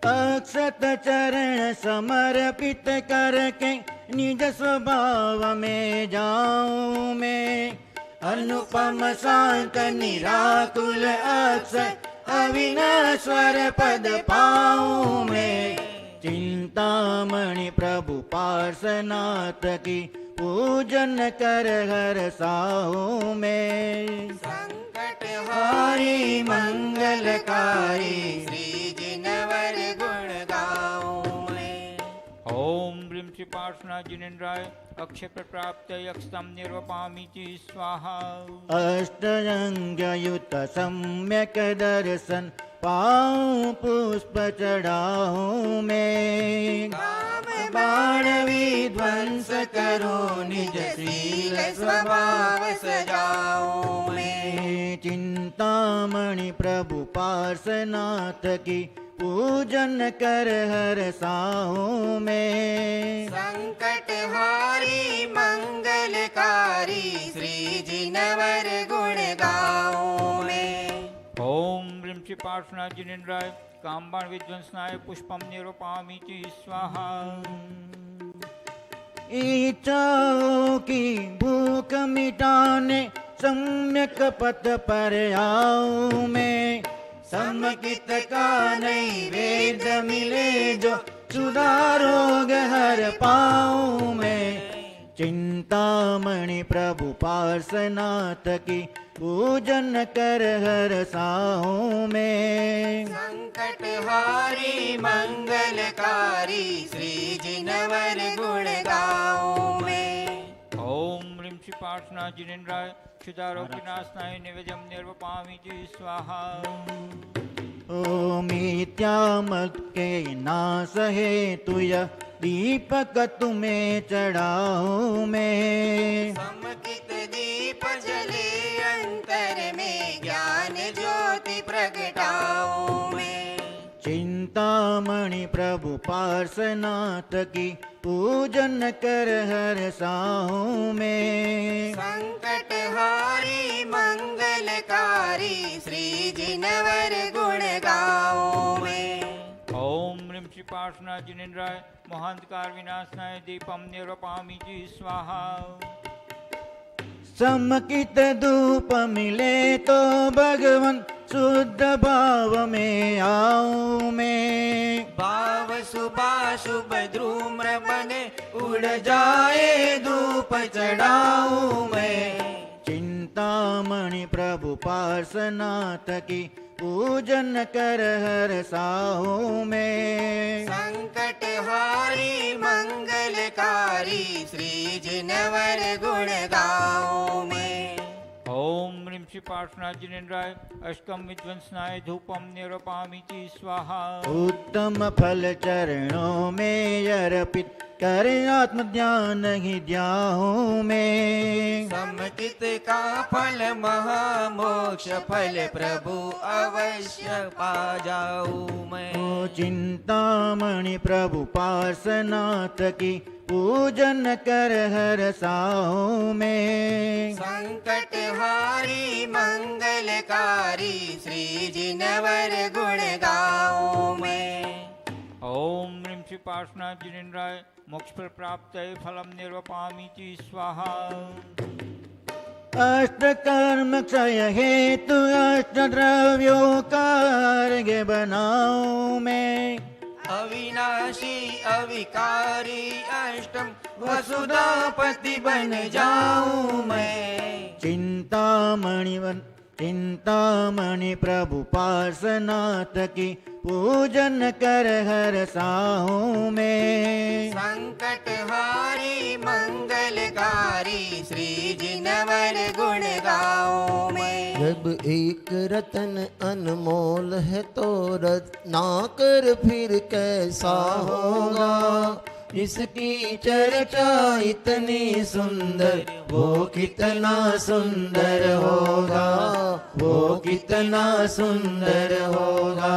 अक्षत चरण समर्पित करके निज स्वभाव में जाऊं मैं। अनुपम शांत निराकुल अक्षय अविनाश्वर पद पाऊं मैं। चिंतामणि प्रभु पार्श्वनाथ की पूजन कर हर साऊं मैं। संकटहारी मंगलकारी श्री जिनवर गुण गाऊं मैं। ओम ह्रीं श्री पार्श्वनाथ जिनेन्द्राय अक्षय प्राप्त यक्षतम निरूपामि च स्वाहा। अष्टरंगयुत सम्यक दर्शन पाऊं पुष्प चढ़ाऊं मैं। काम बाण विध्वंस करो निज शील स्वभाव सजाऊं मैं। चिंतामणि प्रभु पार्श्वनाथ की पूजन कर हर साऊं मैं। संकटहारी मंगलकारी श्री जिनवर गुण गाऊं मैं। ओम ह्रीं श्री पार्श्वनाथ जिनेन्द्राय कामबाण विध्वंसनाय पुष्पम निरूपामि च स्वाहा। इच्छाओं की भूख मिटाने सम्यक पथ पर आऊं मैं। समकित का नैवेद्य मिले जो सुधारोग हर पाऊं मैं। चिंतामणि प्रभु पार्श्वनाथ की पूजन कर हर साऊं मैं। संकटहारी मंगलकारी श्री जिनवर गुण गाऊं मैं। ओम ह्रीं श्री पार्श्वनाथ जिनेन्द्राय क्षुधारोग विनाशनाय निवेद्यम निरूपामि च स्वाहा। ओ मिथ्या मत के नाश हेतु यह दीपक तुम्हें चढ़ाऊं मैं। समकित दीप जले अंतर में ज्ञान ज्योति प्रगटाऊं मैं। चिंतामणि प्रभु पार्श्वनाथ की पूजन कर हर साऊं मैं। संकटहारी मंगलकारी श्री जिनवर गुण गाऊं मैं। ओम ह्रीं श्री पार्श्वनाथ जिनेन्द्राय मोहांधकार विनाशनाय दीपम निरूपामि च स्वाहा। समकित धूप मिले तो भगवन शुद्ध भाव में आऊं मैं। भाव शुभाशुभ धूम्र बने उड़ जाए धूप चढ़ाऊं मैं। चिंतामणि प्रभु पार्श्वनाथ की पूजन कर हर साहू में। संकट हारी मंगलकारी श्री जिनवर गुण गाऊं मैं। ओम ह्रीं श्री पार्श्वनाथ जिनेन्द्राय अष्टकम विध्वंसनाय धूपम निरपामिति स्वाहा। उत्तम फल चरणों में अर्पित कर आत्म ध्यान ही ध्याहूं मैं। समकित का फल महामोक्ष फल प्रभु अवश्य पा जाऊं मैं। ओ चिंतामणि प्रभु पार्श्वनाथ की पूजन कर हर साहू में। संकट हारी मंगलकारी श्री जिनवर गुण गाऊं मैं। ओम ह्रीं श्री पार्श्वनाथ जिनेन्द्राय मोक्ष फल प्राप्त फलम निर्वपामिति स्वाहा। अष्ट कर्म क्षय हेतु अष्ट द्रव्यों का अर्घ्य बनाऊं मैं। अविनाशी अविकारी अष्टम वसुधापति बन जाऊं मैं। चिंतामणि प्रभु पार्श्वनाथ की पूजन कर हर साहू में। संकट हारी मंगलकारी श्री जिनवर गुण गाऊं मैं। जब एक रतन अनमोल है तो रत्ना कर फिर कैसा होगा। इसकी चर्चा इतनी सुंदर वो कितना सुंदर होगा। वो कितना सुंदर होगा।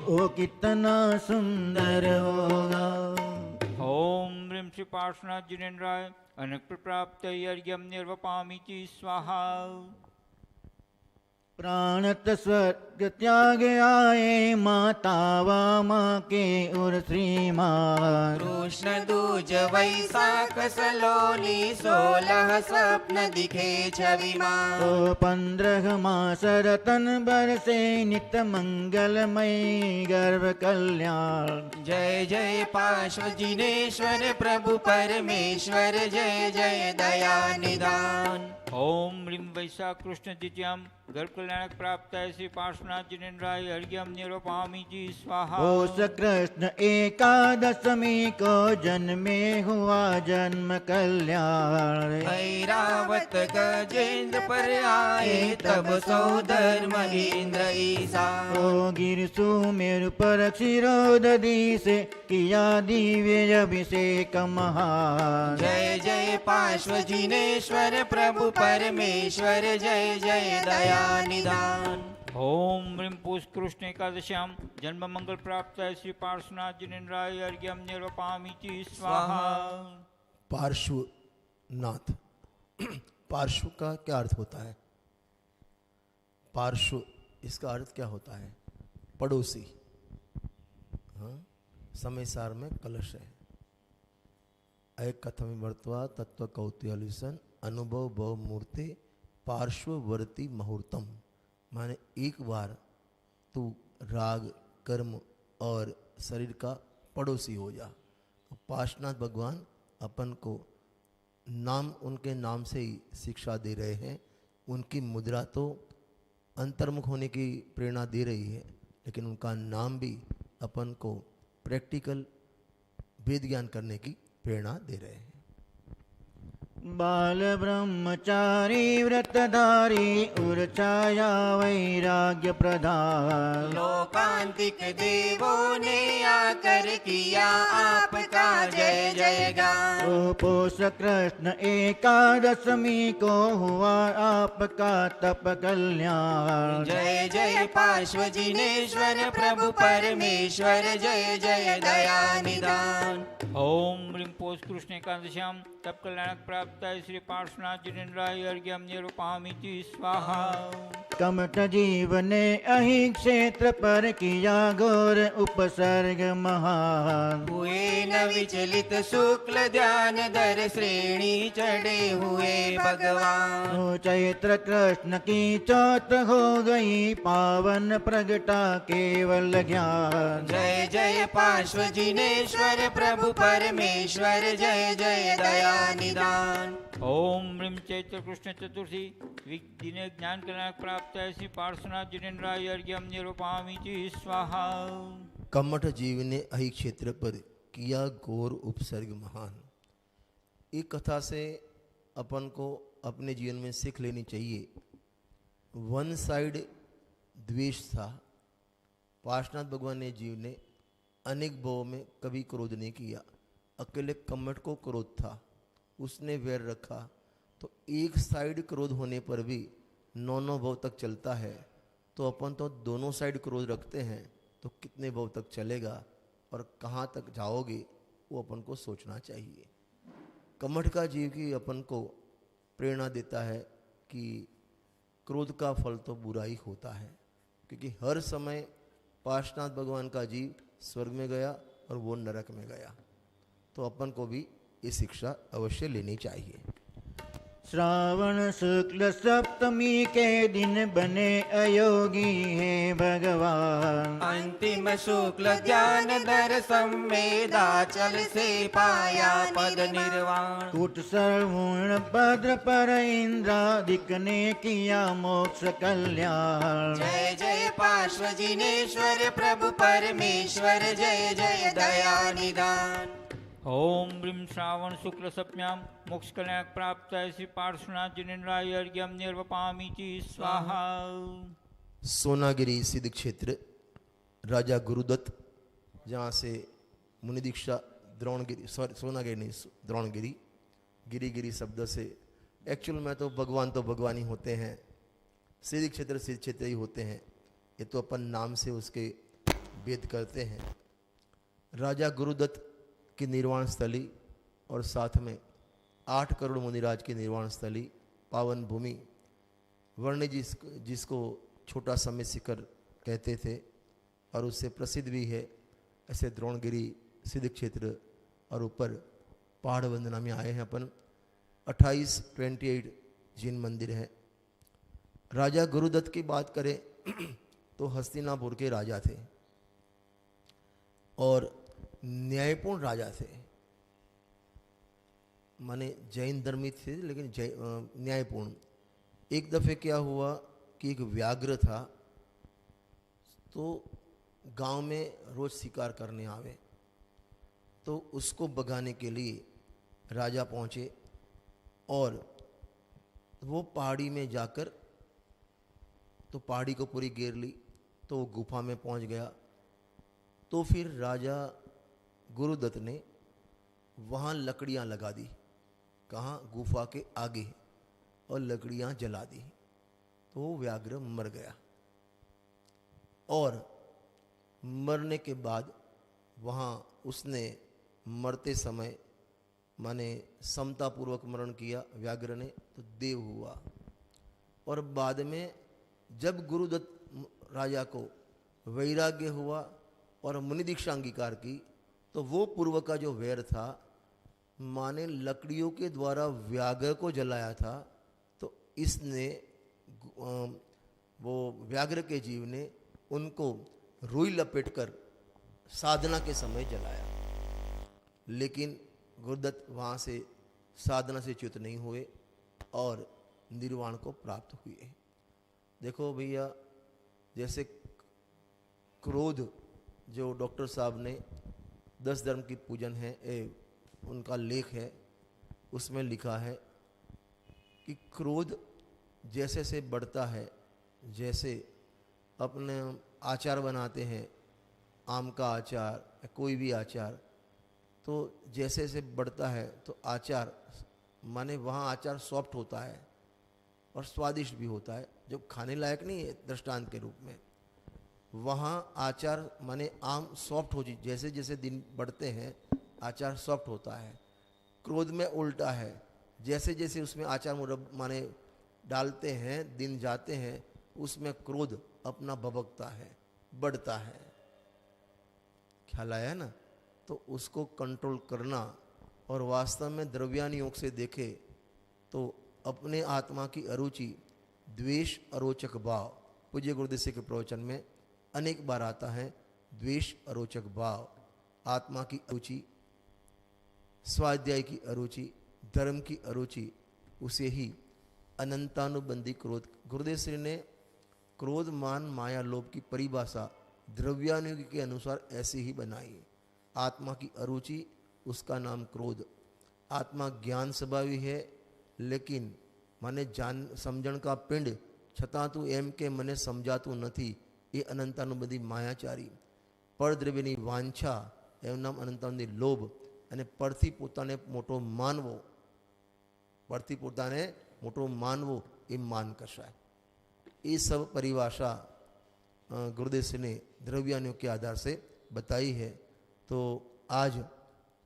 वो कितना सुंदर होगा। ओम ह्रीं श्री पार्श्वनाथ जिनेन्द्राय अनक प्राप्त यज्ञम निर्वपामिति स्वाहा। प्राणत स्वर्ग त्याग आए माता व माँ के उर श्रीमान। कृष्ण दूज वैशाख सलोनी 16 स्वप्न दिखे छविमान। ओ 15 मास रतन बरसे नित मंगलमय गर्भ कल्याण। जय जय पार्श्व जिनेश्वर प्रभु परमेश्वर जय जय दया निदान। ओम ह्रीं वैशाख कृष्ण द्वितीयाम गर्भ कल्याणक प्राप्त श्री पार्श्वनाथ जिनेन्द्राय अर्घ्यम निरपामिति स्वाहा। ओ कृष्ण एकादशमी को जन्मे हुआ जन्म कल्याण। ऐरावत गजेंद्र पर आए तब सौधर महेंद्र ईसा। ओ गिरसु मेरु पर क्षीरोदधि से किया दिव्य अभिषेक महान। जय जय पार्श्व जिनेश्वर प्रभु परमेश्वर जय जय दया निदान। ओम ह्रीं पूष कृष्ण एकादश्याम जन्म मंगल प्राप्त श्री पार्श्वनाथ जिनेन्द्राय अर्घ्यम निरपामिति स्वाहा। पार्श्वनाथ, पार्श्व का क्या अर्थ होता है? पार्श्व इसका अर्थ क्या होता है? पड़ोसी। हाँ, समय सार में कलश है। एक कथम वर्तवा तत्व कौतूहलिसन अनुभव भव मूर्ति पार्श्ववर्ती मुहूर्तम। माने एक बार तू राग कर्म और शरीर का पड़ोसी हो जा। पार्श्वनाथ भगवान अपन को नाम उनके नाम से ही शिक्षा दे रहे हैं। उनकी मुद्रा तो अंतर्मुख होने की प्रेरणा दे रही है, लेकिन उनका नाम भी अपन को प्रैक्टिकल वेद ज्ञान करने की प्रेरणा दे रहे हैं। बाल ब्रह्मचारी व्रतधारी उर्छाया वैराग्य प्रधान। लोकांतिक देवों ने आकर किया आपका जय जय गान। ओ पोष कृष्ण एकादशमी को हुआ आपका तप कल्याण। जय जय पार्श्व जिनेश्वर प्रभु परमेश्वर जय जय दया निदान। ओम ह्रीं पोष कृष्ण एकादश्याम तप कल्याणक प्राप्त श्री पार्श्वनाथ जिनेन्द्राय अर्घ्यम निरपामिति स्वाहा। कमठ जीव ने अहि क्षेत्र पर किया घोर उपसर्ग महान। हुए न विचलित शुक्ल ध्यान दर श्रेणी चढ़े हुए भगवान। तो चैत्र कृष्ण की चौथ हो गई पावन प्रगटा केवल ज्ञान। जय जय पार्श्व जिनेश्वर प्रभु परमेश्वर जय जय दया निदान। ओम ह्रीं चैत्र कृष्ण चतुर्थी जिन्हें ज्ञान करना प्राप्त है श्री पार्श्वनाथ जिनेन्द्राय अर्घ्यम निरूपामि च स्वाहा। कमठ जीव ने अहि क्षेत्र पर किया घोर उपसर्ग महान। एक कथा से अपन को अपने जीवन में सीख लेनी चाहिए। वन साइड द्वेष था। पार्श्वनाथ भगवान ने जीव ने अनेक भावों में कभी क्रोध नहीं किया। अकेले कमठ को क्रोध था, उसने वैर रखा। तो एक साइड क्रोध होने पर भी नौ भाव तक चलता है। तो अपन तो दोनों साइड क्रोध रखते हैं, तो कितने भाव तक चलेगा और कहाँ तक जाओगे वो अपन को सोचना चाहिए। कमठ का जीव की अपन को प्रेरणा देता है कि क्रोध का फल तो बुरा ही होता है, क्योंकि हर समय पार्श्वनाथ भगवान का जीव स्वर्ग में गया और वो नरक में गया। तो अपन को भी ये शिक्षा अवश्य लेनी चाहिए। श्रावण शुक्ल सप्तमी के दिन बने अयोगी है भगवान। अंतिम शुक्ल ज्ञान दर संवेदाचल से पाया पद निर्वाण। कुट सर्वूर्ण भद्र पर इंद्रादिक ने किया मोक्ष कल्याण। जय जय पार्श्व जिनेश्वर प्रभु परमेश्वर जय जय दया निदान। ओम ह्रीं श्रावण शुक्ल सप्तम्याम मोक्ष कल्याण प्राप्त है श्री पार्श्वनाथ जिनेन्द्राय अर्घ्यम निरूपामि च स्वाहा। सोनागिरी सिद्ध क्षेत्र राजा गुरुदत्त, जहाँ से मुनि दीक्षा द्रोणगिरी, सोनागिरी नहीं द्रोणगिरी, गिरी शब्द से एक्चुअल में तो भगवान ही होते हैं। सिद्ध क्षेत्र ही होते हैं। ये तो अपन नाम से उसके भेद करते हैं। राजा गुरुदत्त की निर्वाण स्थली और साथ में 8 करोड़ मुनिराज की निर्वाण स्थली पावन भूमि वर्ण जिसको छोटा समय शिखर कहते थे और उससे प्रसिद्ध भी है, ऐसे द्रोणगिरी सिद्ध क्षेत्र और ऊपर पहाड़ वंदना में आए हैं अपन। 28 जिन मंदिर हैं। राजा गुरुदत्त की बात करें तो हस्तिनापुर के राजा थे और न्यायपूर्ण राजा थे। माने जैन धर्मी थे लेकिन न्यायपूर्ण। एक दफ़े क्या हुआ कि एक व्याघ्र था, तो गांव में रोज शिकार करने आवे, तो उसको भगाने के लिए राजा पहुंचे और वो पहाड़ी में जाकर तो पहाड़ी को पूरी घेर ली, तो वो गुफा में पहुंच गया। तो फिर राजा गुरुदत्त ने वहाँ लकड़ियाँ लगा दी, कहाँ? गुफा के आगे, और लकड़ियाँ जला दी। तो वो व्याघ्र मर गया और मरने के बाद वहाँ उसने मरते समय माने समतापूर्वक मरण किया व्याघ्र ने, तो देव हुआ। और बाद में जब गुरुदत्त राजा को वैराग्य हुआ और मुनि दीक्षा अंगीकार की, तो वो पूर्व का जो वैर था, माने लकड़ियों के द्वारा व्याघ्र को जलाया था, तो इसने वो व्याघ्र के जीव ने उनको रुई लपेटकर साधना के समय जलाया। लेकिन गुरुदत्त वहाँ से साधना से च्युत नहीं हुए और निर्वाण को प्राप्त हुए। देखो भैया, जैसे क्रोध जो डॉक्टर साहब ने 10 धर्म की पूजन है उनका लेख है, उसमें लिखा है कि क्रोध जैसे से बढ़ता है, जैसे अपने आचार बनाते हैं, आम का आचार कोई भी आचार, तो जैसे से बढ़ता है तो आचार माने वहाँ आचार सॉफ्ट होता है और स्वादिष्ट भी होता है, जो खाने लायक नहीं है दृष्टांत के रूप में। वहाँ आचार माने आम सॉफ्ट हो, जैसे जैसे दिन बढ़ते हैं आचार सॉफ्ट होता है। क्रोध में उल्टा है, जैसे जैसे उसमें आचार माने डालते हैं, दिन जाते हैं, उसमें क्रोध अपना भभकता है, बढ़ता है। ख्याल आया ना? तो उसको कंट्रोल करना और वास्तव में द्रव्यानुयोग से देखे तो अपने आत्मा की अरुचि, द्वेष, अरोचक भाव, पूज्य गुरुदेव के प्रवचन में अनेक बार आता है द्वेष, अरोचक भाव, आत्मा की अरुचि, स्वाध्याय की अरुचि, धर्म की अरुचि, उसे ही अनंतानुबंधी क्रोध। गुरुदेव श्री ने क्रोध, मान, माया, लोभ की परिभाषा द्रव्यानुयोग के अनुसार ऐसी ही बनाई। आत्मा की अरुचि, उसका नाम क्रोध। आत्मा ज्ञान स्वभावी है, लेकिन મને સમજણ કા પિંડ છતાં તું એમ કે મને સમજાતું નથી, એ અનંતાનુબંધી માયાચારી। પરદ્રવ્યની વાંછા, એનું નામ અનંતાનુબંધી લોભ। અને પરથી પોતાને મોટો માનવો, પરથી પોતાને મોટો માનવો એ માન કશાય। ये सब परिभाषा गुरुदेव श्री ने द्रव्यानुयोग के आधार से बताई है। तो आज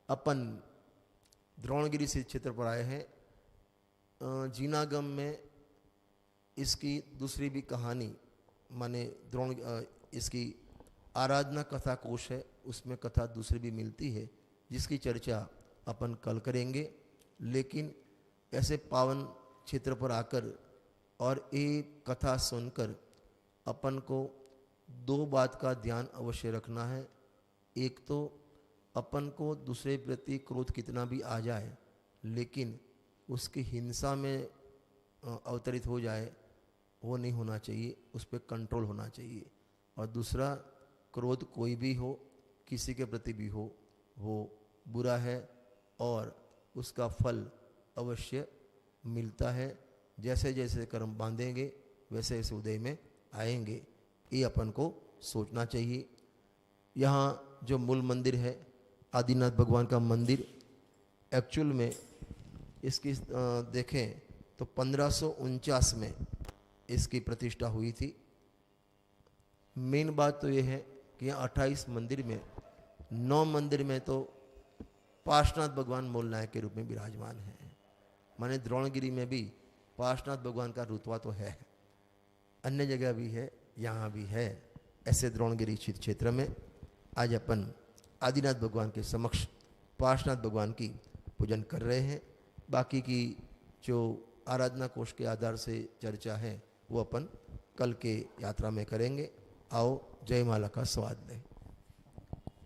अपन द्रोणगिरी से क्षेत्र पर आए हैं। जीनागम में इसकी दूसरी भी कहानी, माने इसकी आराधना कथा कोश है, उसमें कथा दूसरी भी मिलती है, जिसकी चर्चा अपन कल करेंगे। लेकिन ऐसे पावन क्षेत्र पर आकर और ये कथा सुनकर अपन को दो बात का ध्यान अवश्य रखना है। एक तो अपन को दूसरे प्रति क्रोध कितना भी आ जाए, लेकिन उसकी हिंसा में अवतरित हो जाए, वो नहीं होना चाहिए, उस पर कंट्रोल होना चाहिए। और दूसरा, क्रोध कोई भी हो, किसी के प्रति भी हो, वो बुरा है और उसका फल अवश्य मिलता है। जैसे जैसे कर्म बांधेंगे वैसे वैसे उदय में आएंगे, ये अपन को सोचना चाहिए। यहाँ जो मूल मंदिर है आदिनाथ भगवान का मंदिर, एक्चुअल में इसकी देखें तो 1549 में इसकी प्रतिष्ठा हुई थी। मेन बात तो ये है कि यहाँ 28 मंदिर में 9 मंदिर में तो पार्श्वनाथ भगवान मूल नायक के रूप में विराजमान है। माने द्रोणगिरी में भी पार्श्वनाथ भगवान का रुतबा तो है, अन्य जगह भी है, यहाँ भी है। ऐसे द्रोणगिरी क्षेत्र में आज अपन आदिनाथ भगवान के समक्ष पार्श्वनाथ भगवान की पूजन कर रहे हैं। बाकी की जो आराधना कोश के आधार से चर्चा है वो अपन कल के यात्रा में करेंगे। आओ जयमाला का स्वाद लें।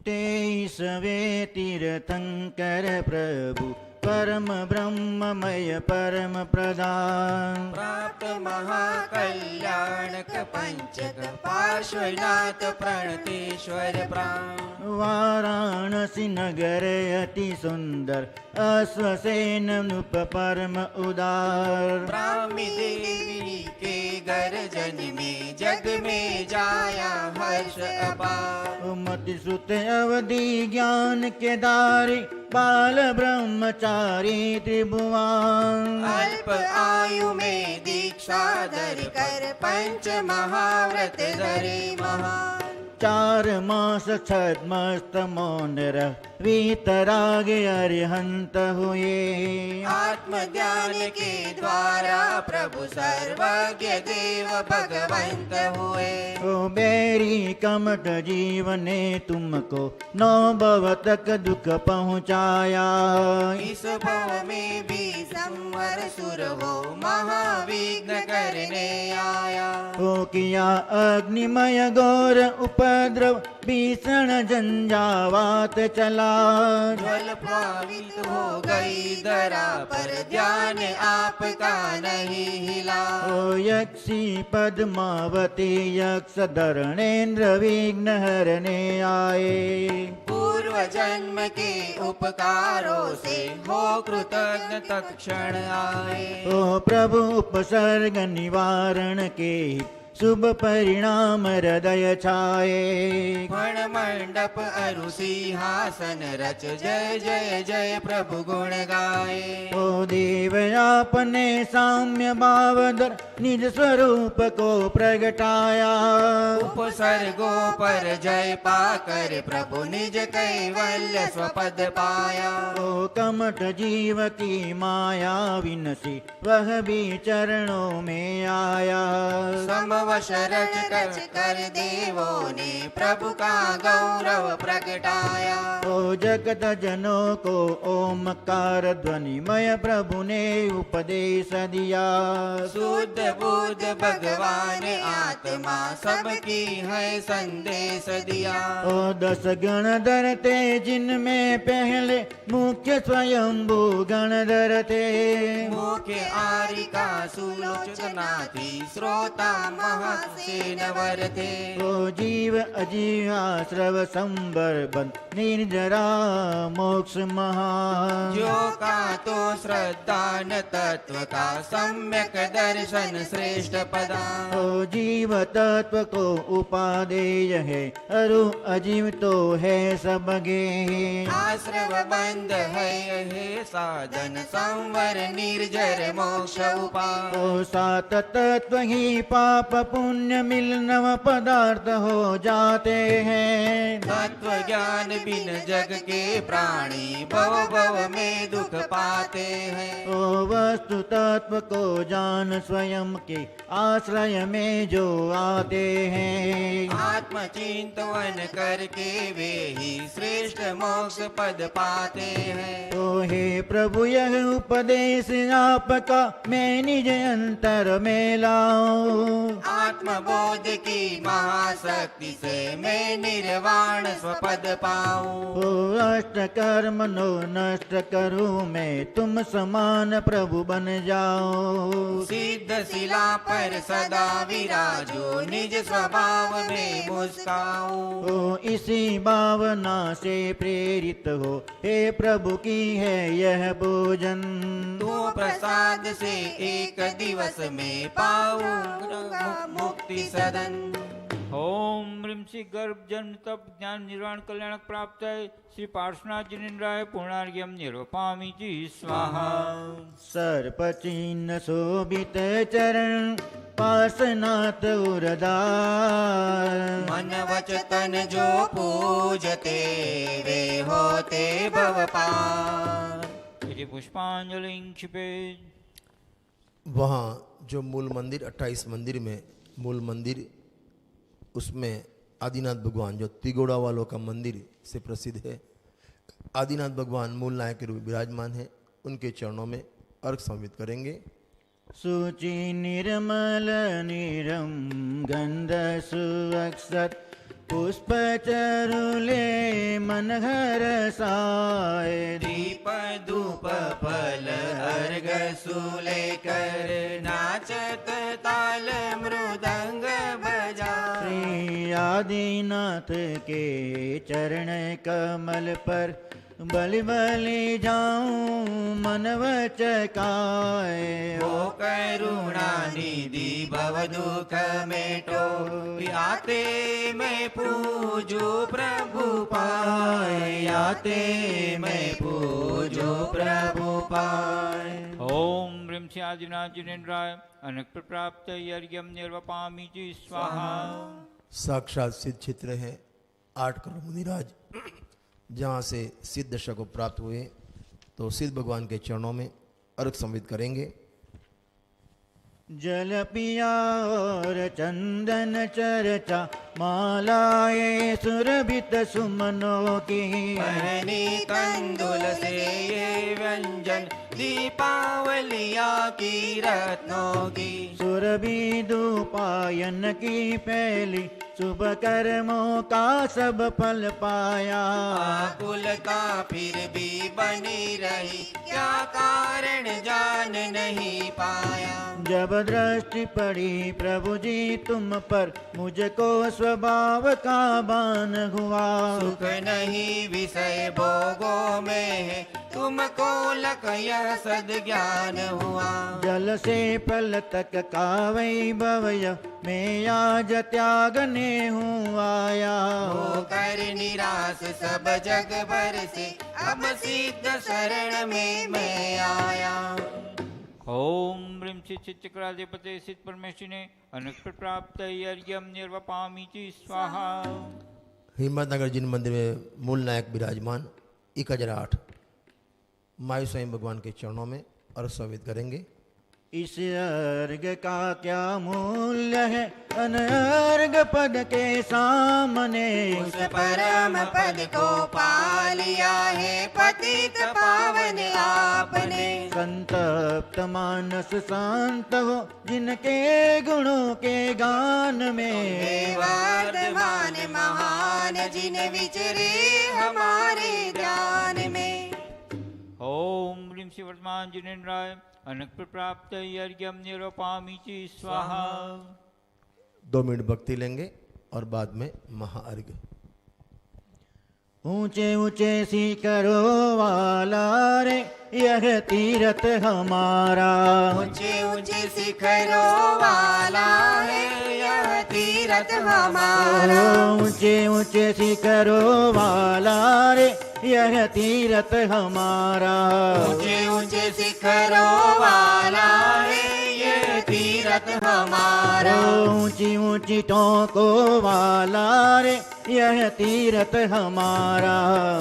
तेईसवे तीर्थंकर प्रभु परम ब्रह्ममय परम प्रधान, प्राप्त महाकल्याणक पंचक पार्श्वनाथ प्रणतेश्वर प्राण। वाराणसी नगर अति सुंदर अश्वसेन नृप परम उदार। ब्राह्मी देवी के गर्जन में जग में जाया हर्ष अपार। मति सुत अवधि ज्ञान के दारी बाल ब्रह्मचारी त्रिभुवन। अल्प आयु में दीक्षा धर कर पंच महाव्रत धरे महान। 4 मास छद्मस्त मौन रह वीतराग अरिहंत हुए। आत्म ज्ञान के द्वारा प्रभु सर्वज्ञ देव भगवंत हुए। ओ बेरी कमट जीवने तुमको 9 भव तक दुख पहुँचाया। इस भव में भी संवर सुर हो महाविघ्न करने आया। ओ किया अग्निमय घोर उपद्रव भीषण झंझावात चला। ज्वल प्लावित हो गई धरा पर ध्यान आपका नहीं हिला। ओ यक्षी पद्मावती यक्ष धरणेन्द्र विघ्न हरने आए। पूर्व जन्म के उपकारों से हो कृतज्ञ तत्क्षण आए। ओ प्रभु उपसर्ग निवारण के शुभ परिणाम हृदय छाए। फण मंडप अरु सिंहासन रच जय जय जय प्रभु गुण गाए। ओ देव आपने साम्य भावधर निज स्वरूप को प्रगटाया। उपसर्गों पर जय पाकर प्रभु निज कैवल्य स्वपद पाया। ओ कमठ जीव की माया विनसी वह भी चरणों में आया। समवश रच कर देवों ने प्रभु का गौरव प्रगटाया। ओ जगत जनों को ओमकार ध्वनिमय प्रभु ने उपदेश दिया। शुद्ध बुद्ध भगवान आत्मा सबकी है संदेश दिया। ओ 10 गण धरते जिनमें पहले मुख्य स्वयंभू गण धरते। मुख्य आरिका सुलोचना थी श्रोता महासेनवर थे। ओ जीव अजीवा श्रव संबर बन निर्जरा मोक्ष महा। जो का तो श्रद्धान तत्व का सम्यक दर्शन श्रेष्ठ पदा। ओ जीव तत्व को उपादेय है अरु अजीव तो है सबगे। आश्रव बंद है यह साधन संवर निर्जर मोक्ष उपाय। ओ सात तत्व ही पाप पुण्य मिल नव पदार्थ हो जाते हैं। तत्व ज्ञान बिन जग के प्राणी भव भव में दुख पाते हैं। ओ वस्तु तत्व को जान स्वयं के आश्रय में जो आते हैं। आत्म चिंतन करके वे ही श्रेष्ठ मोक्ष पद पाते हैं। ओ हे प्रभु यह उपदेश आपका मैं निज अंतर में लाऊं। आत्मबोध की महाशक्ति से मैं निर्वाण स्वपद पाऊं। ओ अष्ट कर्म नो नष्ट करूं मैं तुम समान प्रभु बन जाओ। सिद्ध शिला पर सदा विराजो निज स्वभाव में मुस्काऊं। ओ इसी भावना से प्रेरित हो हे प्रभु की है यह भोजन। तू प्रसाद से एक दिवस में पाऊंगा मुक्ति सदन। ओम ह्रीं श्री गर्भ जन्म तप ज्ञान निर्वाण कल्याणक प्राप्त है श्री पार्श्वनाथ जिनेन्द्राय पूर्णार्घ्यम निर्वपामि जी स्वाहा। सर्प चिन्ह शोभित चरण पार्श्वनाथ उरदार। मन वच तन जो पूजते वे होते भव पार। इति पुष्पांजलि क्षिपेत्। वहाँ जो मूल मंदिर 28 मंदिर में मूल मंदिर उसमें आदिनाथ भगवान जो तिगोड़ा वालों का मंदिर से प्रसिद्ध है, आदिनाथ भगवान मूल नायक के रूप में विराजमान है। उनके चरणों में अर्घ समर्पित करेंगे। शुचि निर्मल निरम गंध सुअक्षत पुष्प चरुले मन हरसाए। दीप धूप फल अर्घ सूले कर नाचत ताल मृदंग बजा। श्री आदिनाथ के चरण कमल पर बलि बलि जाऊं मन वचकाए। हो करुणा निधि भव दुख मेटो याते मैं पूजो प्रभु पाए। याते मैं पूजो प्रभु पाए। ओम ह्रीं श्री आदिनाथ जिनेन्द्राय अनक्त प्राप्त यज्ञम निर्वपामि जी स्वाहा। साक्षात सिद्ध क्षेत्र है 8 करोड़ मुनिराज, जहाँ से सिद्ध दशा को प्राप्त हुए, तो सिद्ध भगवान के चरणों में अर्घ समर्पित करेंगे। जल पिया और चंदन चर्चा मालाए सुरभित सुमनों की। पहनी कंदुल से ये व्यंजन दीपावलिया की रत्नों की। सुरभि दुपायन की पहली शुभ कर्मों का सब फल पाया। आकुलता फिर भी बनी रही क्या कारण जान नहीं पाया। जब दृष्टि पड़ी प्रभु जी तुम पर मुझको स्वभाव का भान हुआ। सुख नहीं विषय भोगों में है तुमको लक यह सद ज्ञान हुआ। जल से पल तक का वैभवय मैं आज त्यागने हूँ आया। होकर निराश सब जग भर से अब सिद्ध शरण में मैं आया। ओम ह्रीं श्री चित्चक्राधिपते सिद्ध परमेश्वरिने अनक्त प्राप्त अर्घ्यम निर्वपामीति स्वाहा। हिम्मतनगर जिन मंदिर में मूल नायक विराजमान 1008 मायू स्वयं भगवान के चरणों में और समर्पित करेंगे। इस अर्घ का क्या मूल्य है अनर्घ पद के सामने। उस परम पद को पा लिया है पतित पावन आपने। संतप्त मानस शांत हो जिनके गुणों के गान में। वर्धमान महान जिन विचरे हमारे ध्यान में। ओम ह्रीं श्री वर्तमान जिनेन्द्राय अनक्त प्राप्त अर्घ्यम निर्वपामीति स्वाहा। 2 मिनट भक्ति लेंगे और बाद में महाअर्घ। ऊंचे ऊंचे शिखरों वाला रे यह तीरथ हमारा। ऊंचे ऊंचे शिखरों वाला है यह तीरथ हमारा। ऊंचे ऊंचे शिखरों वाला रे यह तीरथ हमारा। ऊंचे ऊंचे शिखरों वाला है ये तीरथ हमारा। ऊंची ऊंची टोंकों वाला रे यह तीरथ हमारा।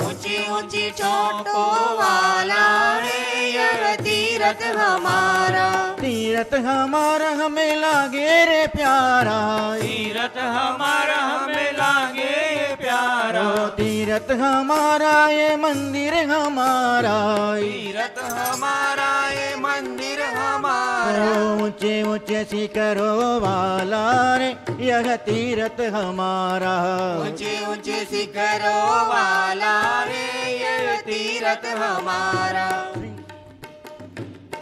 ऊंची ऊंची चोटों वाला है यह तीरथ हमारा। तीरथ हमारा हमें लागे रे प्यारा। तीरथ हमारा हमें लागे प्यारा। तीरथ हमारा ये मंदिर हमारा। तीरथ हमारा ये मंदिर हमारा। ऊंचे ऊंचे शिखरों वाला रे यह तीरथ हमारा। ऊंचे ऊंचे शिखरों वाला रे ये तीरथ हमारा।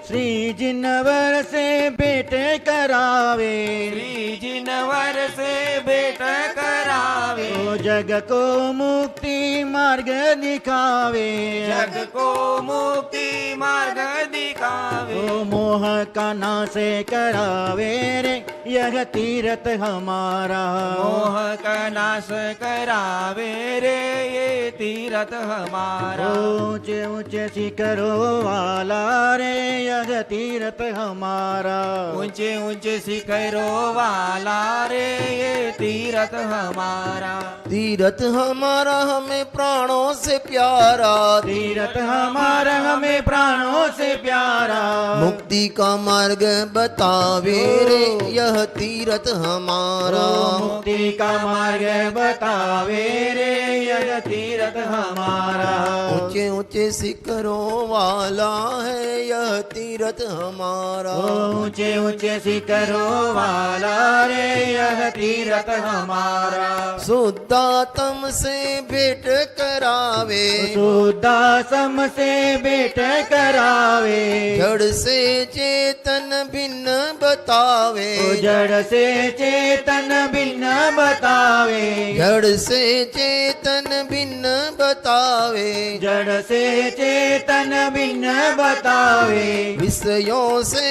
श्री जिनवर से भेंट करावे। श्री जिनवर से भेंट करावे। ओ जग को मुक्ति मार्ग दिखावे। जग को मुक्ति मार्ग दिखावे। ओ मोह का नाश करावे रे यह तीरथ हमारा। मोह का नाश करावे रे ये तीरथ हमारा। ऊंचे ऊंचे शिखरों वाला रे यह तीरथ हमारा। ऊंचे ऊंचे शिखरों वाला रे ये तीरथ हमारा। तीरथ हमारा हमें प्राणों से प्यारा। तीरथ हमारा हमें प्राणों से प्यारा। मुक्ति का मार्ग बतावे रे यह तीरथ हमारा। मुक्ति का मार्ग बतावे रे यह तीरथ हमारा। ऊंचे ऊंचे शिखरों वाला है यह तीरथ हमारा। ऊंचे ऊंचे शिखरों वाला रे यह तीरथ हमारा। शुद्धात्म से भेंट करावे। शुद्धात्म से भेंट करावे। जड़ से चेतन भिन्न बतावे। जड़ से चेतन भिन्न बतावे। जड़ से चेतन भिन्न बतावे। जड़ से चेतन भिन्न बतावे। विषयों से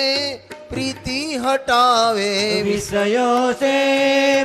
प्रीति हटावे। विषयों से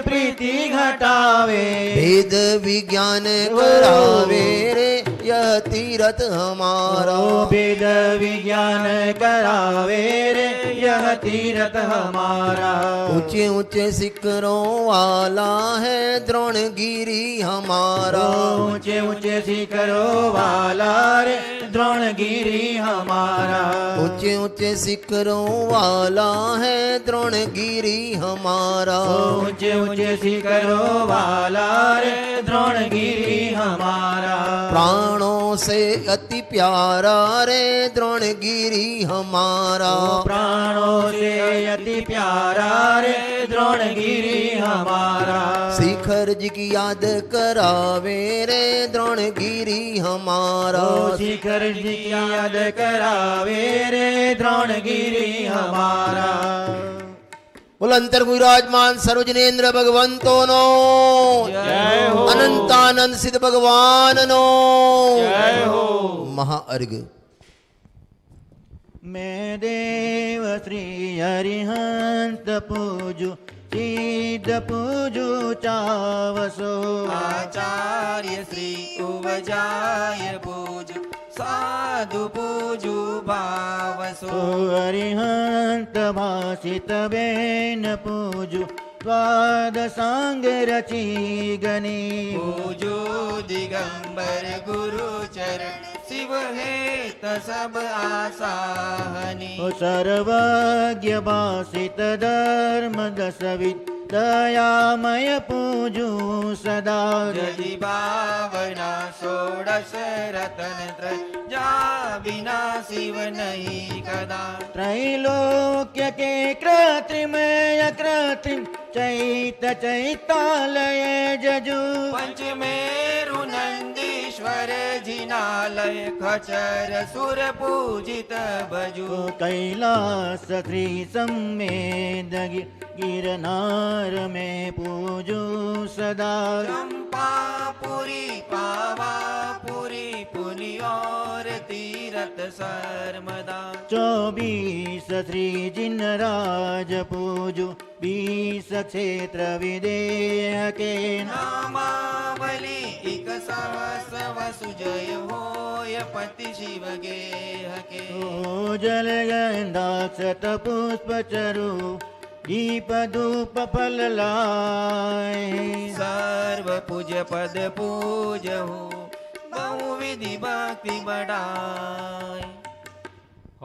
प्रीति घटावे। वेद विज्ञान करावे रे यह तीरथ हमारा। वेद विज्ञान करावे रे यह तीरथ हमारा। ऊंचे ऊंचे शिखरों वाला है द्रोणगिरी हमारा। ऊंचे ऊंचे शिखरों वाला रे द्रोणगिरी हमारा। ऊंचे ऊंचे शिखरों वाला है द्रोणगिरी हमारा। ऊंचे ऊंचे शिखरों वाला रे द्रोणगिरी हमारा। प्राणों से अति प्यारा रे द्रोणगिरी हमारा। प्राणों से अति प्यारा रे द्रोणगिरी हमारा। शिखर जी की याद करावे रे द्रोणगिरी हमारा। शिखर जी की याद करावे रे द्रोणगिरी हमारा। बोल अंतर विराजमान सर्वजनेन्द्र भगवंतो नो जय हो। अनंतानंद सिद्ध भगवान नो जय हो। महाअर्घ। मैं देव श्री हरिहंत पूजु सिद्ध पूजु चावसो। आचार्य श्री उवजाय पूज साधु पूजू भावसो हरिहंत भासित बेन पूजु द्वादशांग रची गनी पूजो दिगंबर गुरु चरण शिव हेत सब आसाहनी सर्वज्ञ भासित धर्म दशविद दयामय पूजू सदा जदि भावना षोडश रतन त्रया बिना शिव नहीं कदा त्रैलोक्य के कृत्रिम अकृत्रिम चैत चैतालय जजु पंचमेरु नंदीश्वर जिनालय खचर सुर पूजित भजु कैलास श्री समेद गिरनार में पूजू सदा चंपापुरी पावापुरी पुनि और तीरथ सर्मदा 24 श्री जिन राज पूजु 20 क्षेत्र विदेह के नामावली इक सहस वसु जय होय पति शिव गेह के ओ जल गंधाक्षत पुष्प चरु दीप धूप फल लाए सर्व पूज पद पूजहु बहुविधि भक्ति बढ़ाए।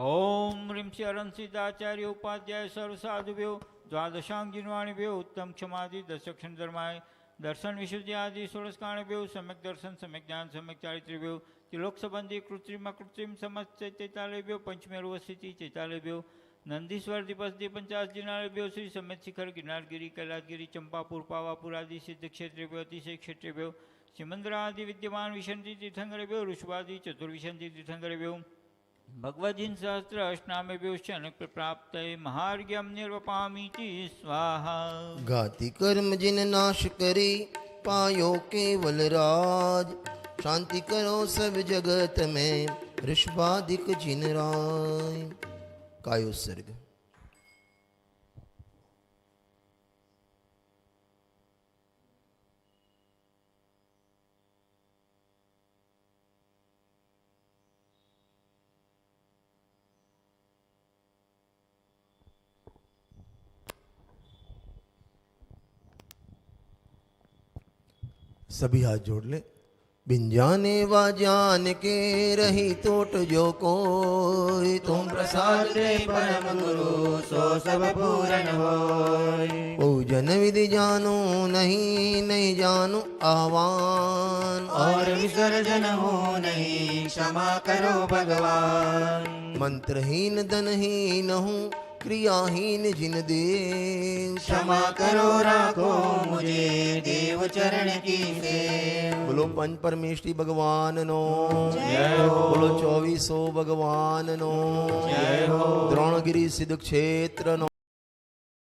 ओम ह्रीं श्री अरहं सिद्धाचार्य उपाध्याय सर्व साधुभ्यो द्वादशांग जिन्वाणिभ्यो उत्तम क्षमादि दशक्षण धर्माय दर्शन विशुद्धि आदि षोडश कारणभ्यो सम्यक दर्शन सम्यक ज्ञान सम्यक चारित्र्यभ्यो त्रिलोक संबंधी कृत्रिम अकृत्रिम समस्त चैतालयभ्यो पंचमेरु स्थिति चैतालयभ्यो नंदीश्वर दिपस्दी 50 जिनालयभ्यो श्री समेत शिखर गिरनारगिरी कैलासगिरी चंपापुर पावापुर आदि सिद्ध क्षेत्रेभ्यो अतिशय क्षेत्रेभ्यो सिमंद्र आदि विद्यमान विशंति तीर्थंकरेभ्यो ऋषभादि चतुर्विशंति तीर्थंकरेभ्यो भगवद्गीता सहस्त्र अष्टनामेभ्योश्च अनुप्र प्राप्त महार्घ्यं निर्वपामीति स्वाहा। घाति कर्म जिन नाश करे पायो केवल राज शांति करो सब जगत में ऋषभादिक जिन राय। कायोत्सर्ग। सभी हाथ जोड़ ले। बिन जाने वा जान के रही तोट जो कोई तुम प्रसाद दे परम गुरु सो सब पूरन होय। पूजन विधि जानो नहीं नहीं जानो आह्वान और विसर्जन हो नहीं क्षमा करो भगवान। मंत्रहीन धनहीन हूँ क्रियाहीन जिन देव क्षमा करो राखो मुझे देव चरण की सेव। बोलो पंच परमेष्टि भगवान नो जय हो। बोलो 2400 भगवान नो जय हो। द्रोणगिरी सिद्ध क्षेत्र नो